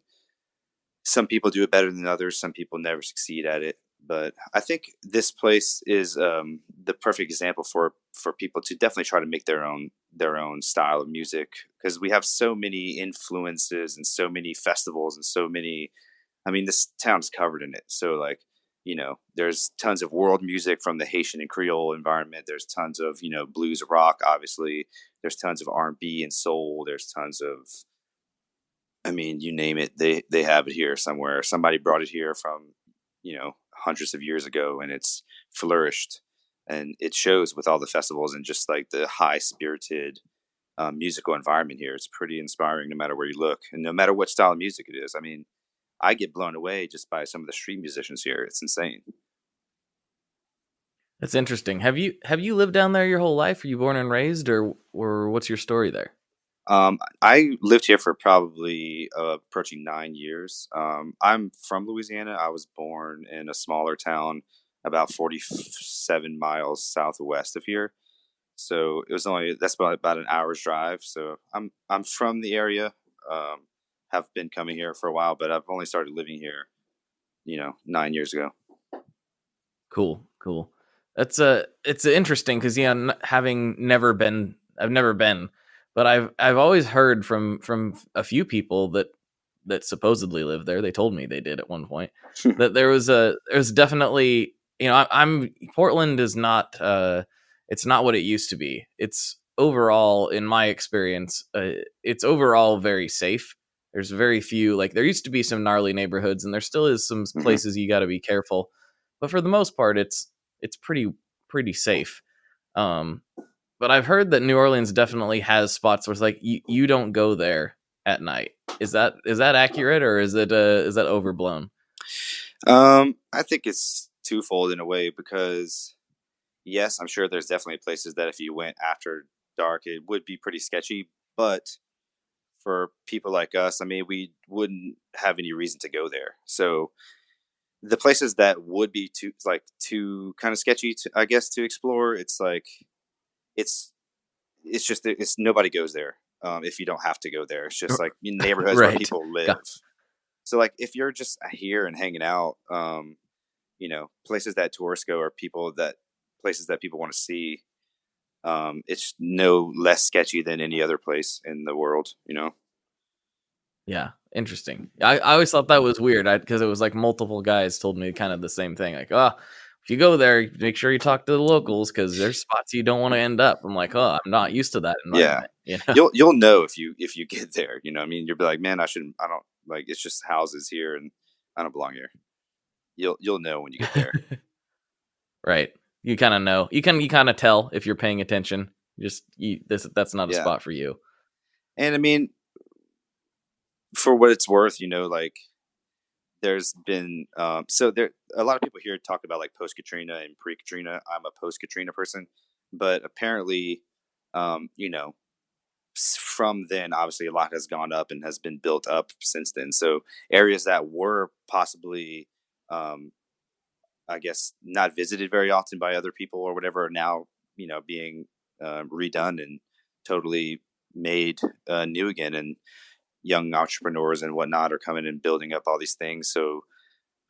some people do it better than others. Some people never succeed at it. But I think this place is the perfect example for people to definitely try to make their own style of music, because we have so many influences and so many festivals and so many. I mean, this town's covered in it. So like, there's tons of world music from the Haitian and Creole environment. There's tons of blues rock. Obviously, there's tons of R&B and soul. There's tons of, I mean, you name it, they have it here somewhere. Somebody brought it here from, hundreds of years ago, and it's flourished, and it shows with all the festivals and just like the high spirited musical environment here. It's pretty inspiring no matter where you look, and no matter what style of music it is. I mean, I get blown away just by some of the street musicians here. It's insane.
That's interesting. Have you lived down there your whole life? Are you born and raised, or what's your story there?
I lived here for probably approaching 9 years. I'm from Louisiana. I was born in a smaller town about 47 miles southwest of here. So that's about an hour's drive. So I'm from the area. Have been coming here for a while, but I've only started living here, 9 years ago.
Cool. It's interesting because having I've never been, but I've always heard from a few people that supposedly live there. They told me they did at one point that there's definitely I'm Portland is not it's not what it used to be. It's overall, in my experience, it's overall very safe. There's very few, like there used to be some gnarly neighborhoods, and there still is some places you got to be careful. But for the most part, it's pretty safe. But I've heard that New Orleans definitely has spots where it's like you don't go there at night. Is that accurate, or is that overblown?
I think it's twofold in a way, because yes, I'm sure there's definitely places that if you went after dark, it would be pretty sketchy. But for people like us, I mean, we wouldn't have any reason to go there. So the places that would be too kind of sketchy, I guess, to explore, it's like it's just it's nobody goes there if you don't have to go there. It's just like neighborhoods where
Right.
people live. So like if you're just here and hanging out, places that tourists go, or places that people want to see, it's no less sketchy than any other place in the world.
Yeah, interesting. I always thought that was weird because it was like multiple guys told me kind of the same thing. Like, if you go there, make sure you talk to the locals because there's spots you don't want to end up. I'm like, I'm not used to that environment.
Yeah, you'll know if you get there. What I mean, you'll be like, man, I don't like. It's just houses here, and I don't belong here. You'll know when you get there.
Right. You kind of know. You kind of tell if you're paying attention. That's not a spot for you.
And I mean, for what it's worth, like there's been so there a lot of people here talk about like post Katrina and pre Katrina. I'm a post Katrina person, but apparently, from then, obviously a lot has gone up and has been built up since then. So areas that were possibly, I guess, not visited very often by other people or whatever are now, being redone and totally made new again. And young entrepreneurs and whatnot are coming and building up all these things. So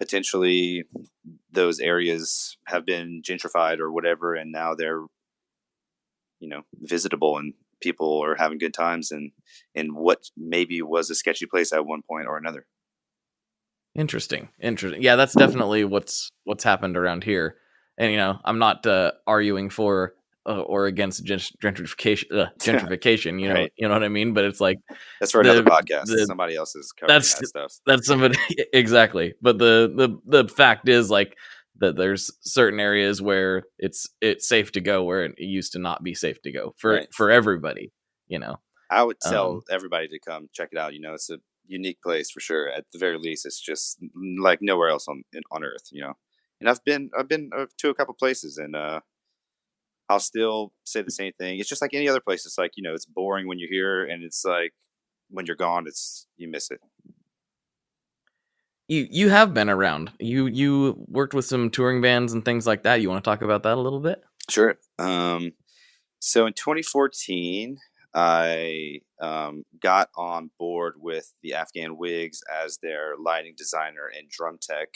potentially those areas have been gentrified or whatever, and now they're, visitable, and people are having good times in what maybe was a sketchy place at one point or another.
Interesting. Yeah, that's definitely what's happened around here. And I'm not arguing for or against gentrification.
Right.
You know what I mean. But it's like
That's for another podcast.
the
Somebody else is covering
that's
that stuff.
that's somebody exactly. But the fact is like that there's certain areas where it's safe to go where it used to not be safe to go
Right.
for everybody.
I would tell everybody to come check it out. It's a unique place for sure. At the very least, it's just like nowhere else on Earth. And I've been to a couple places, and I'll still say the same thing. It's just like any other place. It's like it's boring when you're here, and it's like when you're gone, you miss it.
You have been around. You worked with some touring bands and things like that. You want to talk about that a little bit?
Sure. So in 2014, I got on board with the Afghan Wigs as their lighting designer and drum tech.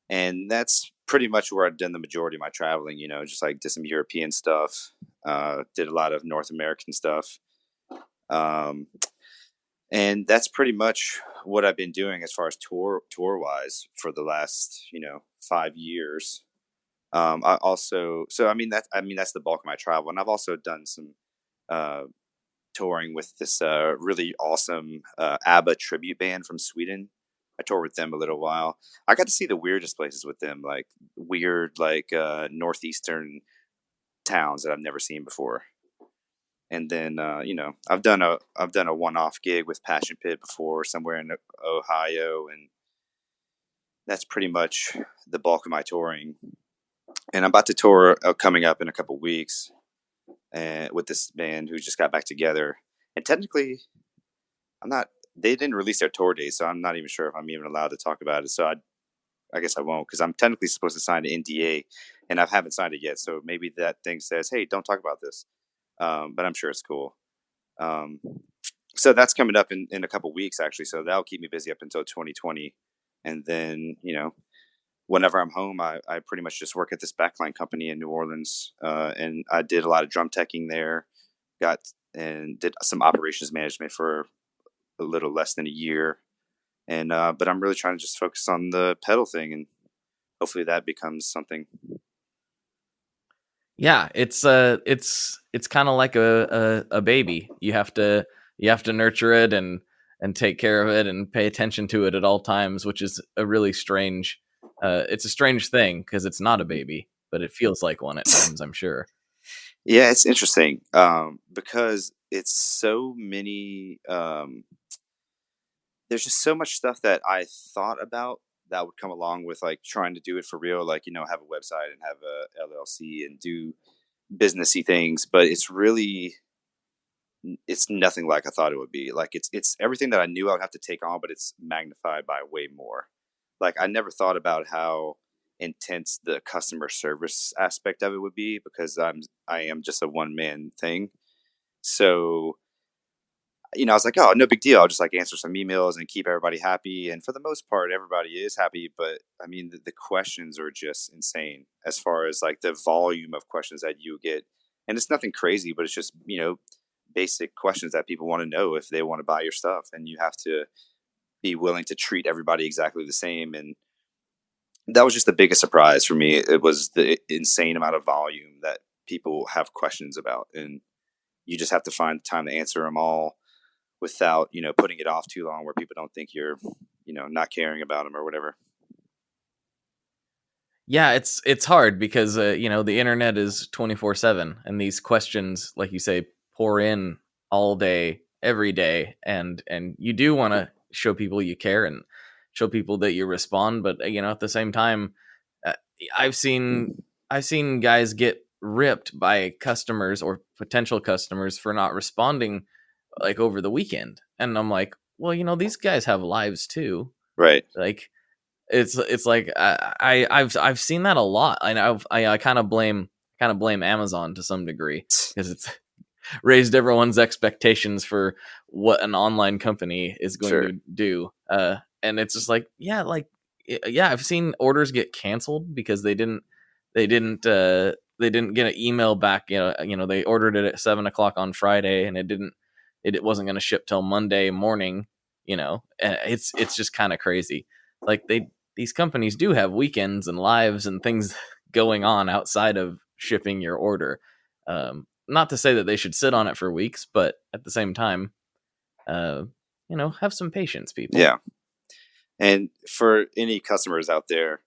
And that's pretty much where I've done the majority of my traveling, just like did some European stuff, did a lot of North American stuff. And that's pretty much what I've been doing as far as tour wise for the last, 5 years. I also, so I mean that's the bulk of my travel, and I've also done some touring with this really awesome ABBA tribute band from Sweden. I toured with them a little while. I got to see the weirdest places with them, like weird, northeastern towns that I've never seen before. And then I've done a one-off gig with Passion Pit before, somewhere in Ohio, and that's pretty much the bulk of my touring. And I'm about to tour coming up in a couple weeks, with this band who just got back together. And technically, they didn't release their tour date, so I'm not even sure if I'm even allowed to talk about it. So I guess I won't, because I'm technically supposed to sign an NDA, and I haven't signed it yet. So maybe that thing says, "Hey, don't talk about this." But I'm sure it's cool. So that's coming up in a couple weeks, actually. So that'll keep me busy up until 2020. And then, whenever I'm home, I pretty much just work at this backline company in New Orleans. And I did a lot of drum teching there, did some operations management for a little less than a year. And, but I'm really trying to just focus on the pedal thing, and hopefully that becomes something.
Yeah, it's kind of like a baby. You have to nurture it and take care of it and pay attention to it at all times, which is a really strange. It's a strange thing because it's not a baby, but it feels like one at times, I'm sure.
Yeah, it's interesting because it's so many. There's just so much stuff that I thought about that would come along with like trying to do it for real, like have a website and have a LLC and do businessy things, but it's nothing like I thought it would be. Like it's everything that I knew I would have to take on, but it's magnified by way more. Like I never thought about how intense the customer service aspect of it would be, because I am just a one man thing. So I was like, oh, no big deal. I'll just like answer some emails and keep everybody happy. And for the most part, everybody is happy. But I mean, the questions are just insane as far as like the volume of questions that you get. And it's nothing crazy, but it's just, basic questions that people want to know if they want to buy your stuff. And you have to be willing to treat everybody exactly the same. And that was just the biggest surprise for me. It was the insane amount of volume that people have questions about. And you just have to find time to answer them all without, putting it off too long where people don't think you're, not caring about them or whatever.
Yeah, it's hard because, the internet is 24/7, and these questions, like you say, pour in all day, every day. And you do want to show people you care and show people that you respond. But, at the same time, I've seen guys get ripped by customers or potential customers for not responding like over the weekend. And I'm like, well, these guys have lives too.
Right.
Like it's like I've seen that a lot. And I kind of blame Amazon to some degree, because it's raised everyone's expectations for what an online company is going to do. And it's just like, yeah, I've seen orders get canceled because they didn't get an email back. They ordered it at 7:00 on Friday, and it wasn't going to ship till Monday morning. And it's just kind of crazy. Like these companies do have weekends and lives and things going on outside of shipping your order. Not to say that they should sit on it for weeks, but at the same time, have some patience, people.
Yeah. And for any customers out there,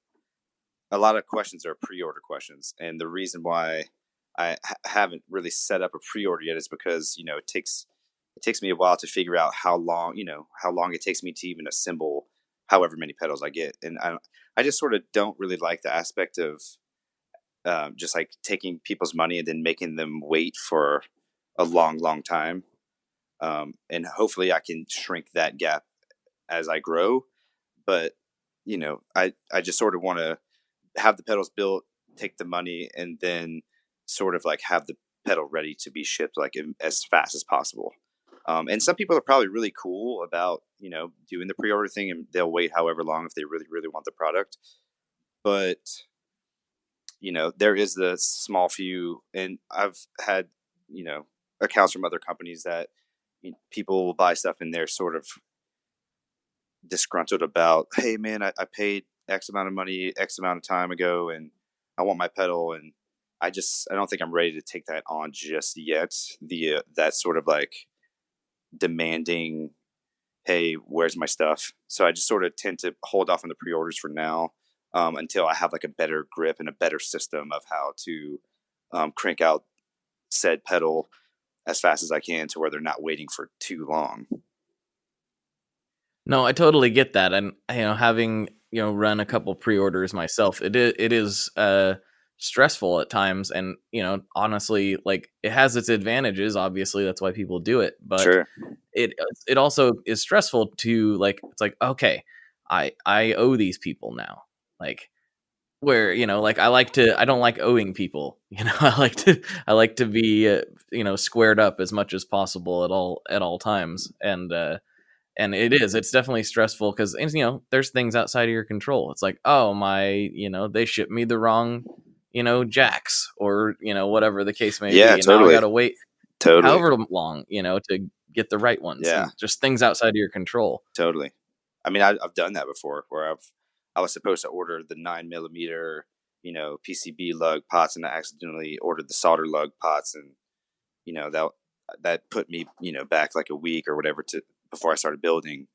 a lot of questions are pre-order questions. And the reason why I haven't really set up a pre-order yet is because, it takes me a while to figure out how long it takes me to even assemble however many pedals I get. And I just sort of don't really like the aspect of just like taking people's money and then making them wait for a long, long time. And hopefully I can shrink that gap as I grow. But, I just sort of want to have the pedals built, take the money, and then sort of like have the pedal ready to be shipped like as fast as possible. And some people are probably really cool about, doing the pre-order thing, and they'll wait however long if they really, really want the product. But, there is the small few, and I've had, accounts from other companies that people will buy stuff and they're sort of disgruntled about, hey man, I paid X amount of money, X amount of time ago, and I want my pedal. And I don't think I'm ready to take that on just yet. That sort of like demanding, hey, where's my stuff? So I just sort of tend to hold off on the pre-orders for now, until I have like a better grip and a better system of how to crank out said pedal as fast as I can to where they're not waiting for too long.
No, I totally get that. And, having, run a couple pre-orders myself, it is stressful at times. And, honestly, like, it has its advantages. Obviously, that's why people do it. But
Sure.
it also is stressful to, like, it's like, okay, I owe these people now. Like, where, like, I don't like owing people, I like to be, squared up as much as possible at all times. And it's definitely stressful because, there's things outside of your control. It's like, oh, they shipped me the wrong, jacks, or, whatever the case may be. And
totally.
now I got to wait
Totally.
however long, to get the right ones.
Yeah.
And just things outside of your control.
Totally. I mean, I've done that before where I was supposed to order the 9mm, PCB lug pots, and I accidentally ordered the solder lug pots. And, that put me, back like a week or whatever before I started building.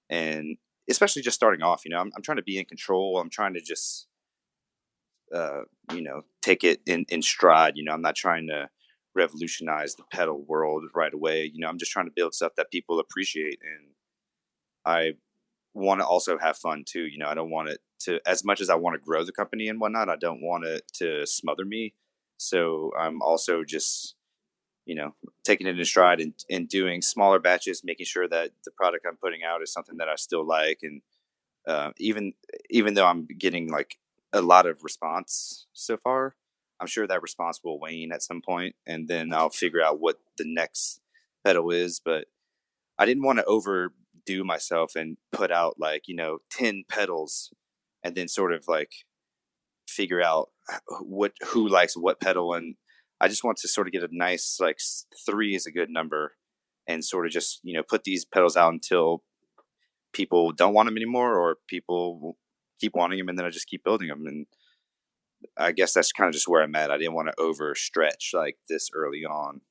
And especially just starting off, I'm trying to be in control. I'm trying to just, take it in stride. I'm not trying to revolutionize the pedal world right away. I'm just trying to build stuff that people appreciate. And I want to also have fun too. I don't want it to, as much as I want to grow the company and whatnot, I don't want it to smother me. So I'm also just, taking it in stride and doing smaller batches, making sure that the product I'm putting out is something that I still like. And even though I'm getting like a lot of response so far, I'm sure that response will wane at some point, and then I'll figure out what the next pedal is. But I didn't want to overdo myself and put out like, 10 pedals and then sort of like figure out who likes what pedal. And I just want to sort of get a nice, like 3 is a good number, and sort of just, put these pedals out until people don't want them anymore, or people keep wanting them, and then I just keep building them. And I guess that's kind of just where I'm at. I didn't want to overstretch like this early on.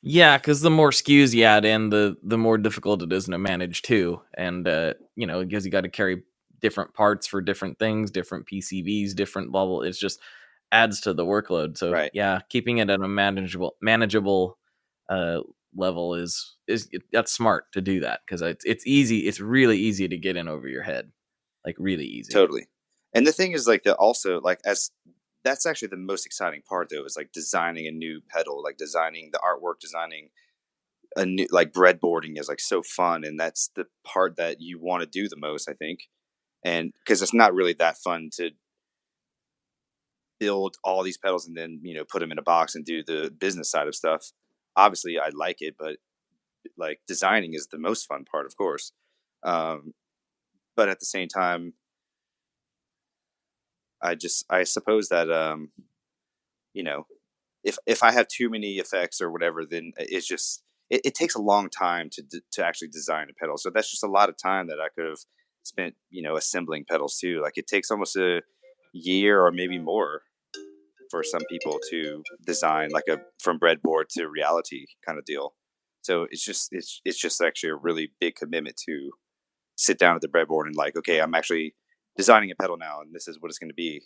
Yeah, because the more SKUs you add in, the more difficult it is to manage too. And, because you got to carry different parts for different things, different PCBs, different blah, blah. It's just adds to the workload. So
Right.
yeah, keeping it at a manageable level is that's smart to do that, because it's easy. It's really easy to get in over your head, like really easy.
Totally. And the thing is, like, that also, like, that's actually the most exciting part though, is like designing a new pedal, like designing the artwork, designing a new, like, breadboarding is like so fun. And that's the part that you want to do the most, I think. And because it's not really that fun to build all these pedals and then, put them in a box and do the business side of stuff. Obviously I like it, but like designing is the most fun part, of course. But at the same time, I suppose that, if I have too many effects or whatever, then it's just, it takes a long time to actually design a pedal. So that's just a lot of time that I could have spent, assembling pedals too. Like it takes almost a year or maybe more. for some people to design like a from breadboard to reality kind of deal. So it's just actually a really big commitment to sit down at the breadboard and like, okay, I'm actually designing a pedal now, and this is what it's going to be.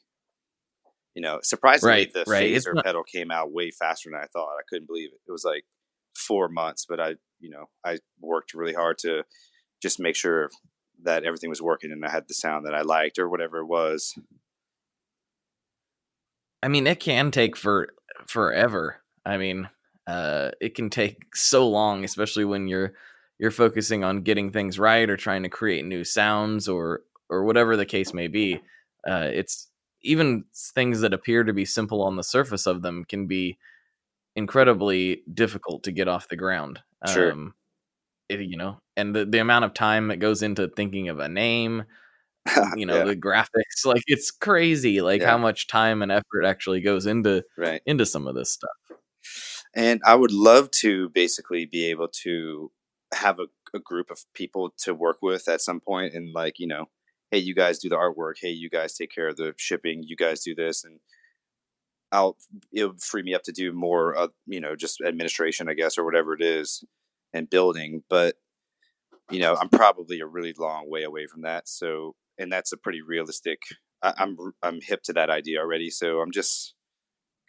Surprisingly,
Right,
the
right. It's
phaser
not.
pedal came out way faster than I thought. I couldn't believe it. It was like 4 months, but I worked really hard to just make sure that everything was working and I had the sound that I liked or whatever it was.
I mean, it can take forever. I mean, it can take so long, especially when you're focusing on getting things right or trying to create new sounds or whatever the case may be. It's even things that appear to be simple on the surface of them can be incredibly difficult to get off the ground.
Sure.
And the amount of time that goes into thinking of a name,
Yeah.
the graphics, like it's crazy, like how
Yeah.
much time and effort actually goes into
Right.
some of this stuff.
And I would love to basically be able to have a group of people to work with at some point and like, hey, you guys do the artwork. Hey, you guys take care of the shipping. You guys do this. And it'll free me up to do more, just administration, I guess, or whatever it is and building. But, I'm probably a really long way away from that. So, and that's a pretty realistic, I'm hip to that idea already. So I'm just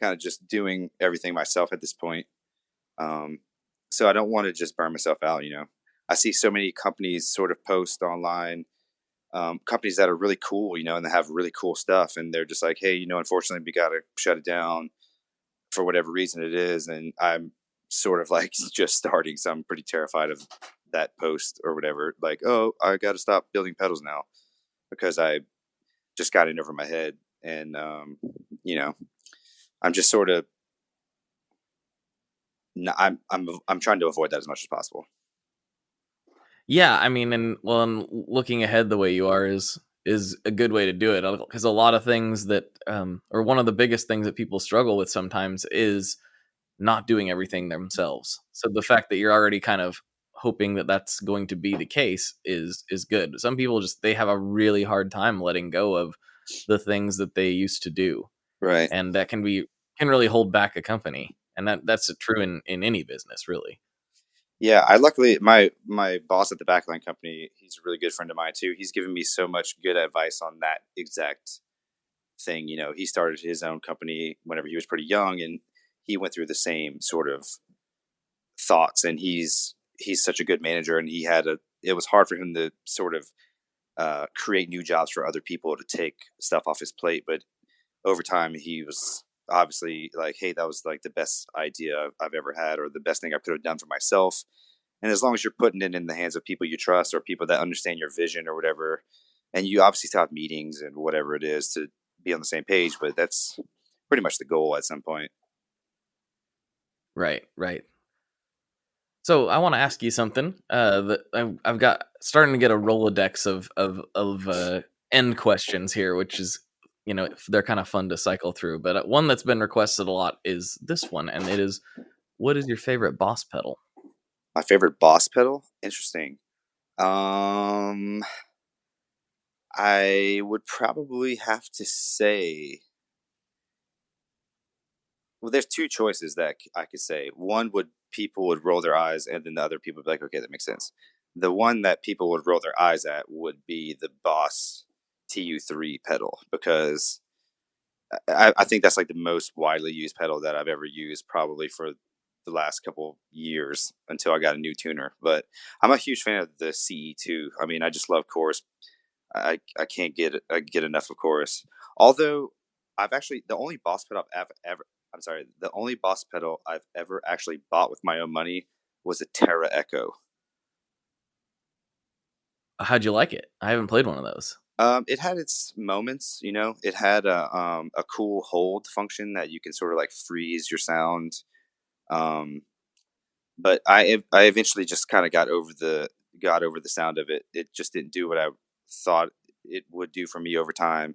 kind of just doing everything myself at this point. Um, so I don't want to just burn myself out. I see so many companies sort of post online, companies that are really cool, and they have really cool stuff. And they're just like, hey, unfortunately, we got to shut it down for whatever reason it is. And I'm sort of like just starting. So I'm pretty terrified of that post or whatever. Like, oh, I got to stop building pedals now because I just got in over my head. And, I'm just sort of, I'm trying to avoid that as much as possible.
Yeah, I mean, and looking ahead the way you are is a good way to do it, because a lot of things that or one of the biggest things that people struggle with sometimes is not doing everything themselves. So the fact that you're already kind of hoping that that's going to be the case is good. Some people they have a really hard time letting go of the things that they used to do,
Right.
and that can really hold back a company, and that's true in any business, really.
Yeah, I luckily my boss at the backline company, he's a really good friend of mine too. He's given me so much good advice on that exact thing. He started his own company whenever he was pretty young, and he went through the same sort of thoughts. And he's such a good manager, and it was hard for him to sort of create new jobs for other people to take stuff off his plate. But over time, he was obviously like, hey, that was like the best idea I've ever had, or the best thing I could have done for myself. And as long as you're putting it in the hands of people you trust or people that understand your vision or whatever, and you obviously still have meetings and whatever it is to be on the same page, but that's pretty much the goal at some point.
Right, right. So I want to ask you something. That I've got starting to get a Rolodex of end questions here, which is they're kind of fun to cycle through. But one that's been requested a lot is this one, and it is, what is your favorite Boss pedal?
My favorite Boss pedal? Interesting. Um, I would probably have to say, well, there's two choices that I could say. One would people would roll their eyes, and then the other people would be like, okay, that makes sense. The one that people would roll their eyes at would be the Boss TU3 pedal because I think that's like the most widely used pedal that I've ever used, probably for the last couple years until I got a new tuner. But I'm a huge fan of the CE2. I mean, I just love chorus. I can't get enough of chorus. Although I've actually the only Boss pedal I've ever I'm sorry, the only Boss pedal I've ever actually bought with my own money was a Terra Echo.
How'd you like it? I haven't played one of those.
It had its moments, It had a cool hold function that you can sort of like freeze your sound. Um, but I eventually just kind of got over the sound of it. It just didn't do what I thought it would do for me over time.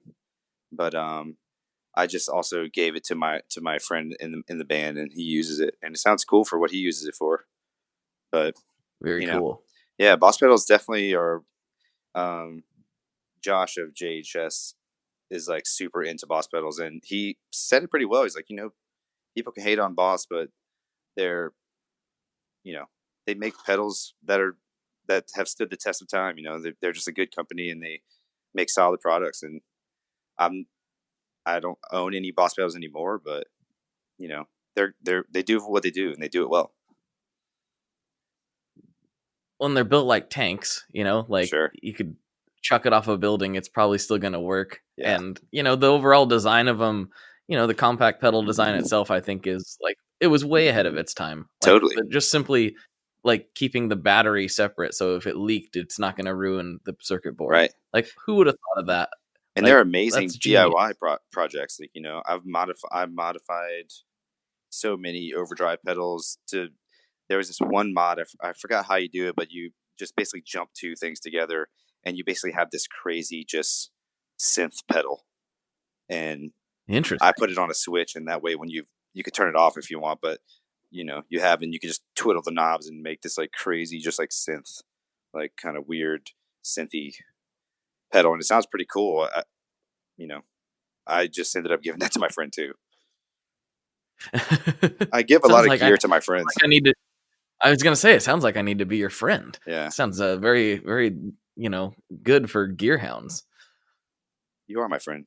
But I just also gave it to my friend in the band, and he uses it, and it sounds cool for what he uses it for. But
Very
you know,
cool.
yeah, Boss pedals definitely are. Josh of JHS is like super into Boss pedals, and he said it pretty well. He's like, people can hate on Boss, but they're, they make pedals that have stood the test of time. They're just a good company, and they make solid products. And I don't own any Boss pedals anymore, but they do what they do, and they do it well.
When they're built like tanks, like
Sure.
you could chuck it off a building, it's probably still going to work.
Yeah.
And, the overall design of them, the compact pedal design itself, I think is like, it was way ahead of its time. Like,
Totally.
just simply like keeping the battery separate. So if it leaked, it's not going to ruin the circuit board.
Right.
Like, who would have thought of that?
And
Like,
they're amazing
that's genius.
DIY projects. Like, I've modified so many overdrive pedals there was this one mod, I forgot how you do it, but you just basically jump two things together, and you basically have this crazy just synth pedal. And
Interesting.
I put it on a switch, and that way when you could turn it off if you want, but you have, and you can just twiddle the knobs and make this like crazy, just like synth, like kind of weird synthy pedal. And it sounds pretty cool. I just ended up giving that to my friend too. I give a lot of gear to my friends.
I was gonna say, it sounds like I need to be your friend.
Yeah.
It sounds very, very, good for gear hounds.
You are my friend.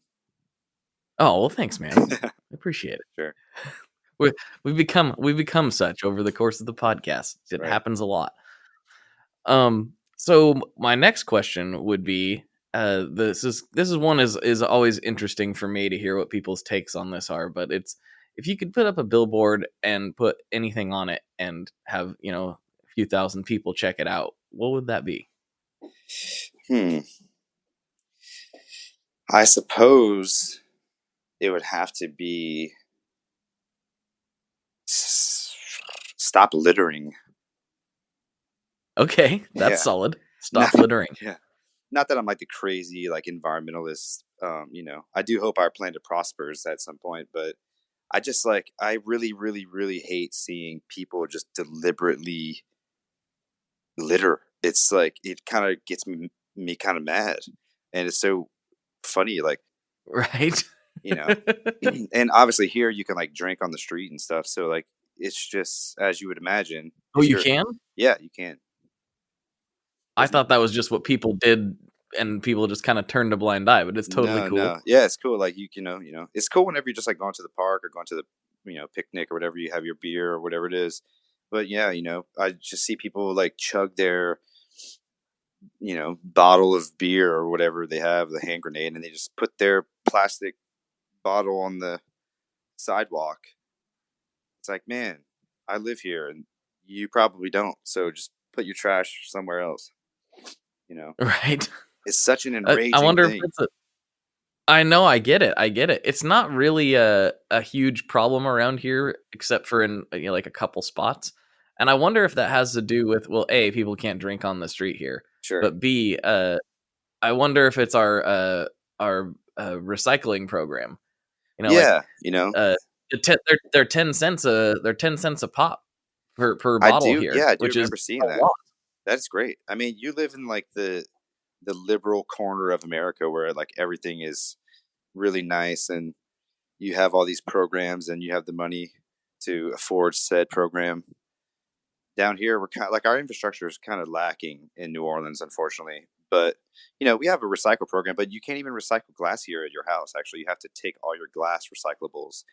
Oh, well, thanks, man. I appreciate it.
Sure.
We've become such over the course of the podcast. It happens a lot. So my next question would be, this is one is always interesting for me to hear what people's takes on this are, but it's, if you could put up a billboard and put anything on it and have, a few thousand people check it out, what would that be?
I suppose it would have to be stop littering.
Okay, that's solid. Stop littering.
Yeah. Not that I'm like the crazy like environmentalist. I do hope our planet prospers at some point, but I really, really, really hate seeing people just deliberately litter. It's like, it kind of gets me kind of mad, and it's so funny, like,
right.
And obviously here you can like drink on the street and stuff. So like, it's just as you would imagine.
Oh, you can?
Yeah, you can.
I thought that was just what people did, and people just kind of turned a blind eye, but it's totally cool.
No. Yeah, it's cool. Like, it's cool whenever you're just like going to the park or going to the, picnic or whatever, you have your beer or whatever it is. But yeah, I just see people like chug their, bottle of beer or whatever they have, the hand grenade, and they just put their plastic bottle on the sidewalk. It's like, man, I live here and you probably don't. So just put your trash somewhere else.
Right.
It's such an enraging
I wonder
thing.
if I know, I get it. It's not really a huge problem around here, except for in like a couple spots. And I wonder if that has to do with, well, A, people can't drink on the street here.
Sure.
But B, I wonder if it's our recycling program.
Yeah,
they're 10 cents they're 10 cents a pop per bottle here.
Yeah, I do
which
remember
is
seeing that. That's great. I mean, you live in like the liberal corner of America where like everything is really nice, and you have all these programs, and you have the money to afford said program. Down here, we're kind of like, our infrastructure is kind of lacking in New Orleans, unfortunately. But we have a recycle program, but you can't even recycle glass here at your house. Actually, you have to take all your glass recyclables,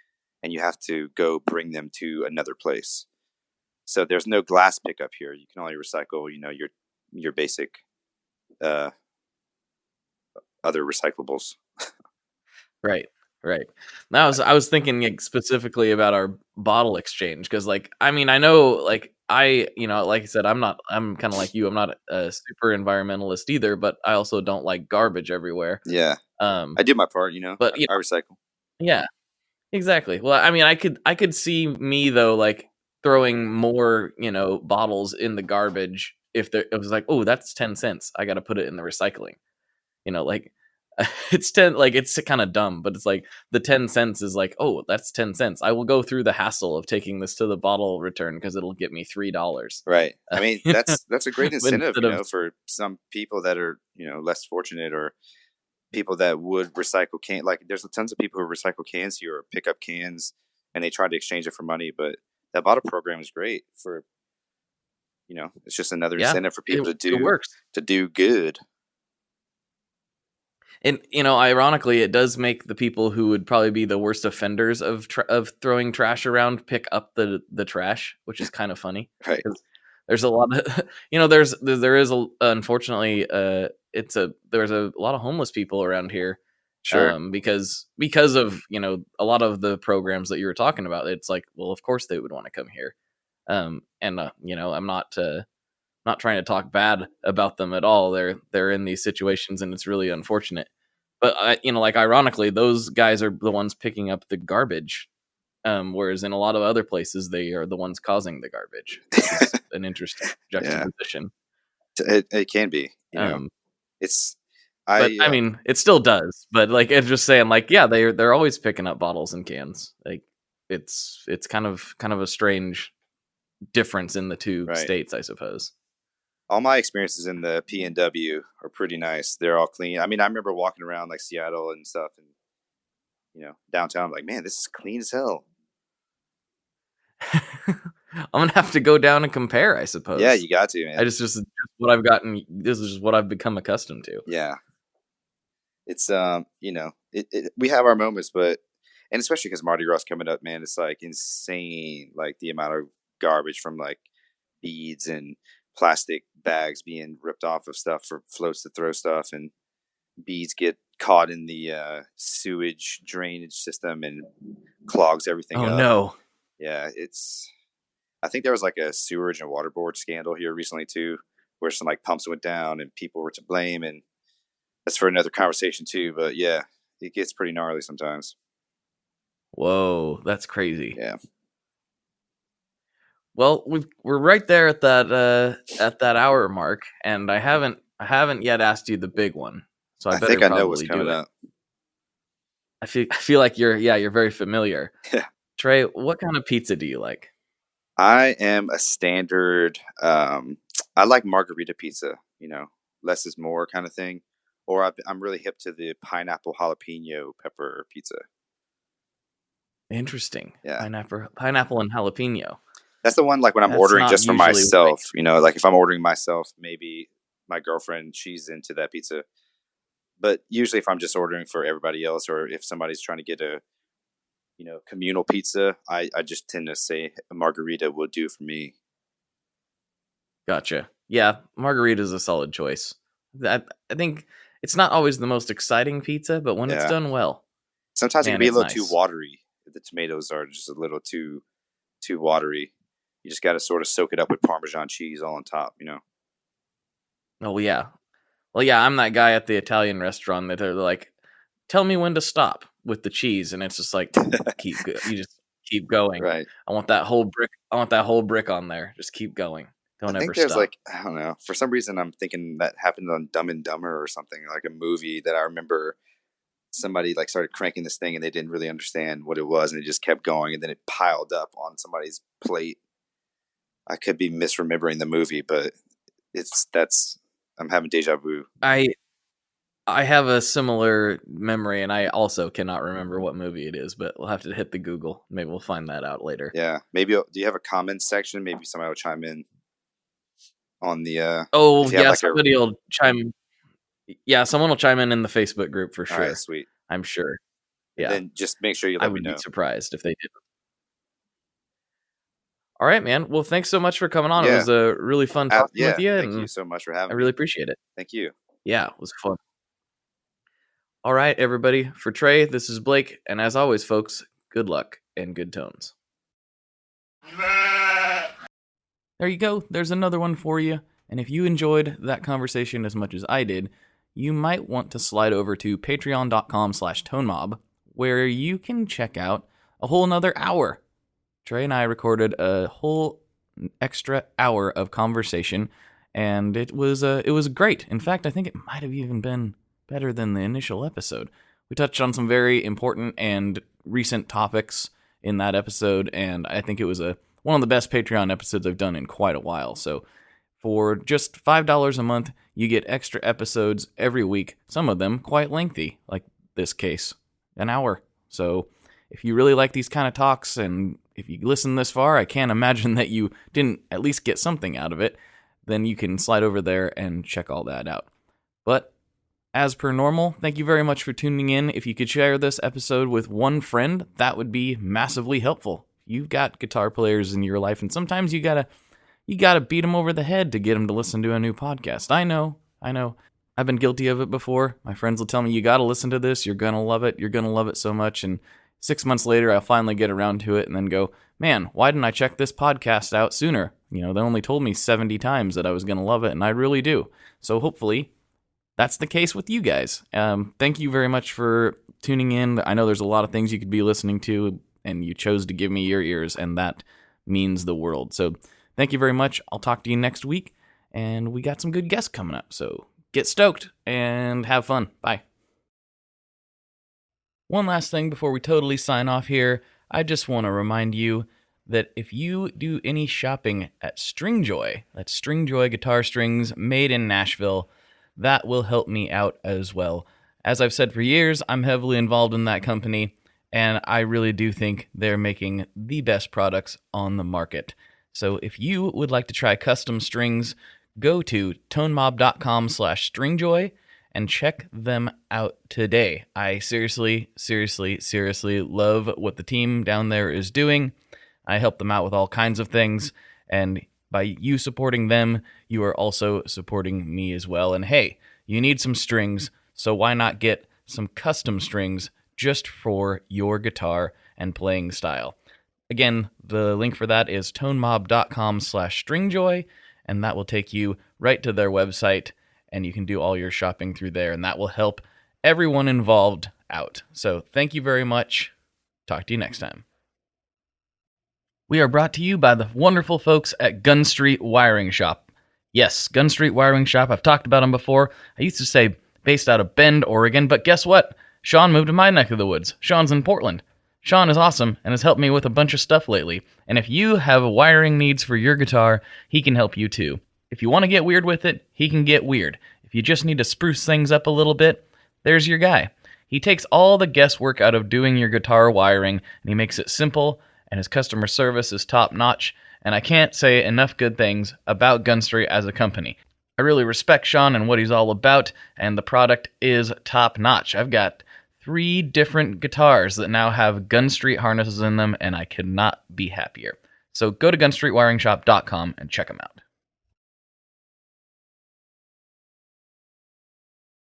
and you have to go bring them to another place. So there's no glass pickup here. You can only recycle, your basic other recyclables.
Right. Now I was thinking like, specifically about our bottle exchange, because like, I mean, I know like like I said, I'm kind of like you. I'm not a super environmentalist either, but I also don't like garbage everywhere.
Yeah. I do my part, but I recycle.
Yeah, exactly. Well, I mean, I could see me though, like throwing more, bottles in the garbage if it was like, oh, that's 10 cents. I got to put it in the recycling. Like it's 10, like it's kind of dumb, but it's like the 10 cents is like, oh, that's 10 cents. I will go through the hassle of taking this to the bottle return because it'll get me $3.
Right. I mean, that's a great incentive, for some people that are, less fortunate, or people that would recycle cans. Like, there's tons of people who recycle cans here or pick up cans, and they try to exchange it for money. But that bottle program is great for, it's just another
Yeah,
incentive for people
it works.
to do good.
And ironically, it does make the people who would probably be the worst offenders of throwing trash around pick up the trash, which is kind of funny.
Right.
There's a lot of unfortunately there's a lot of homeless people around here.
Sure.
Because of a lot of the programs that you were talking about. It's like, well, of course they would want to come here. I'm not trying to talk bad about them at all. They're in these situations, and it's really unfortunate. But ironically, those guys are the ones picking up the garbage, whereas in a lot of other places, they are the ones causing the garbage. Which is an interesting juxtaposition.
It can be. It's.
But I mean, it still does. But like, it's just saying, like, yeah, they're always picking up bottles and cans. Like, it's kind of a strange difference in the two states, I suppose.
All my experiences in the PNW are pretty nice. They're all clean. I mean, I remember walking around like Seattle and stuff, and downtown. I'm like, man, this is clean as hell.
I'm gonna have to go down and compare, I suppose.
Yeah, you got to, man.
Just what I've gotten. This is just what I've become accustomed to.
Yeah, it's we have our moments, and especially because Mardi Gras coming up, man, it's like insane, like the amount of garbage from like beads and plastic bags being ripped off of stuff for floats to throw stuff, and beads get caught in the sewage drainage system and clogs everything up.
Oh no.
Yeah, I think there was like a sewerage and water board scandal here recently too, where some like pumps went down and people were to blame, and that's for another conversation too. But yeah, it gets pretty gnarly sometimes.
Whoa, that's crazy.
Yeah.
Well, we're right there at that hour mark, and I haven't yet asked you the big one, so I think I know what's coming up. I feel like you're very familiar.
Yeah.
Trey, what kind of pizza do you like?
I am a standard. I like margarita pizza. Less is more kind of thing. Or I'm really hip to the pineapple jalapeno pepper pizza.
Interesting.
Yeah.
Pineapple and jalapeno.
That's the one, like, when I'm ordering just for myself, like if I'm ordering myself, maybe my girlfriend, she's into that pizza. But usually if I'm just ordering for everybody else, or if somebody's trying to get a, communal pizza, I just tend to say a margarita will do for me.
Gotcha. Yeah, margarita is a solid choice. I think it's not always the most exciting pizza, but when it's done well.
Sometimes it can be a little too watery. The tomatoes are just a little too watery. You just got to sort of soak it up with Parmesan cheese all on top,
Oh, yeah. Well, yeah, I'm that guy at the Italian restaurant that they're like, tell me when to stop with the cheese. And it's just like, you just keep going.
Right.
I want that whole brick on there. Just keep going. Don't ever stop.
There's I don't know. For some reason, I'm thinking that happened on Dumb and Dumber or something, like a movie that I remember somebody like started cranking this thing and they didn't really understand what it was. And it just kept going. And then it piled up on somebody's plate. I could be misremembering the movie, but I'm having deja vu.
I have a similar memory, and I also cannot remember what movie it is, but we'll have to hit the Google. Maybe we'll find that out later.
Yeah. Maybe, do you have a comments section? Maybe somebody will chime in on the...
somebody will chime... Yeah, someone will chime in the Facebook group for sure.
All right, sweet.
I'm sure. Yeah.
Then just make sure you let me know.
I would be surprised if they didn't. All right, man. Well, thanks so much for coming on. Yeah. It was a really fun talking with you.
Thank you so much for having me.
I really appreciate it.
Thank you.
Yeah, it was fun. All right, everybody. For Trey, this is Blake. And as always, folks, good luck and good tones. There you go. There's another one for you. And if you enjoyed that conversation as much as I did, you might want to slide over to patreon.com/tonemob, where you can check out a whole another hour. Trey and I recorded a whole extra hour of conversation, and it was great. In fact, I think it might have even been better than the initial episode. We touched on some very important and recent topics in that episode, and I think it was one of the best Patreon episodes I've done in quite a while. So For just $5 a month, you get extra episodes every week, some of them quite lengthy, like this case, an hour. So if you really like these kind of talks, and if you listen this far, I can't imagine that you didn't at least get something out of it, then you can slide over there and check all that out. But as per normal, thank you very much for tuning in. If you could share this episode with one friend, that would be massively helpful. You've got guitar players in your life, and sometimes you gotta beat them over the head to get them to listen to a new podcast. I know. I've been guilty of it before. My friends will tell me, you gotta listen to this, you're gonna love it so much, and 6 months later, I'll finally get around to it and then go, man, why didn't I check this podcast out sooner? They only told me 70 times that I was gonna love it, and I really do. So hopefully that's the case with you guys. Thank you very much for tuning in. I know there's a lot of things you could be listening to, and you chose to give me your ears, and that means the world. So thank you very much. I'll talk to you next week, and we got some good guests coming up. So get stoked and have fun. Bye. One last thing before we totally sign off here. I just want to remind you that if you do any shopping at Stringjoy, that's Stringjoy guitar strings made in Nashville, that will help me out as well. As I've said for years, I'm heavily involved in that company, and I really do think they're making the best products on the market. So if you would like to try custom strings, go to tonemob.com/stringjoy and check them out today. I seriously love what the team down there is doing. I help them out with all kinds of things, and by you supporting them, you are also supporting me as well. And hey, you need some strings, so why not get some custom strings just for your guitar and playing style? Again, the link for that is tonemob.com/stringjoy, and that will take you right to their website, and you can do all your shopping through there, and that will help everyone involved out. So thank you very much. Talk to you next time. We are brought to you by the wonderful folks at Gun Street Wiring Shop. Yes, Gun Street Wiring Shop. I've talked about them before. I used to say based out of Bend, Oregon, but guess what? Sean moved to my neck of the woods. Sean's in Portland. Sean is awesome and has helped me with a bunch of stuff lately. And if you have wiring needs for your guitar, he can help you too. If you want to get weird with it, he can get weird. If you just need to spruce things up a little bit, there's your guy. He takes all the guesswork out of doing your guitar wiring, and he makes it simple, and his customer service is top-notch, and I can't say enough good things about Gun Street as a company. I really respect Sean and what he's all about, and the product is top-notch. I've got 3 different guitars that now have Gun Street harnesses in them, and I could not be happier. So go to gunstreetwiringshop.com and check them out.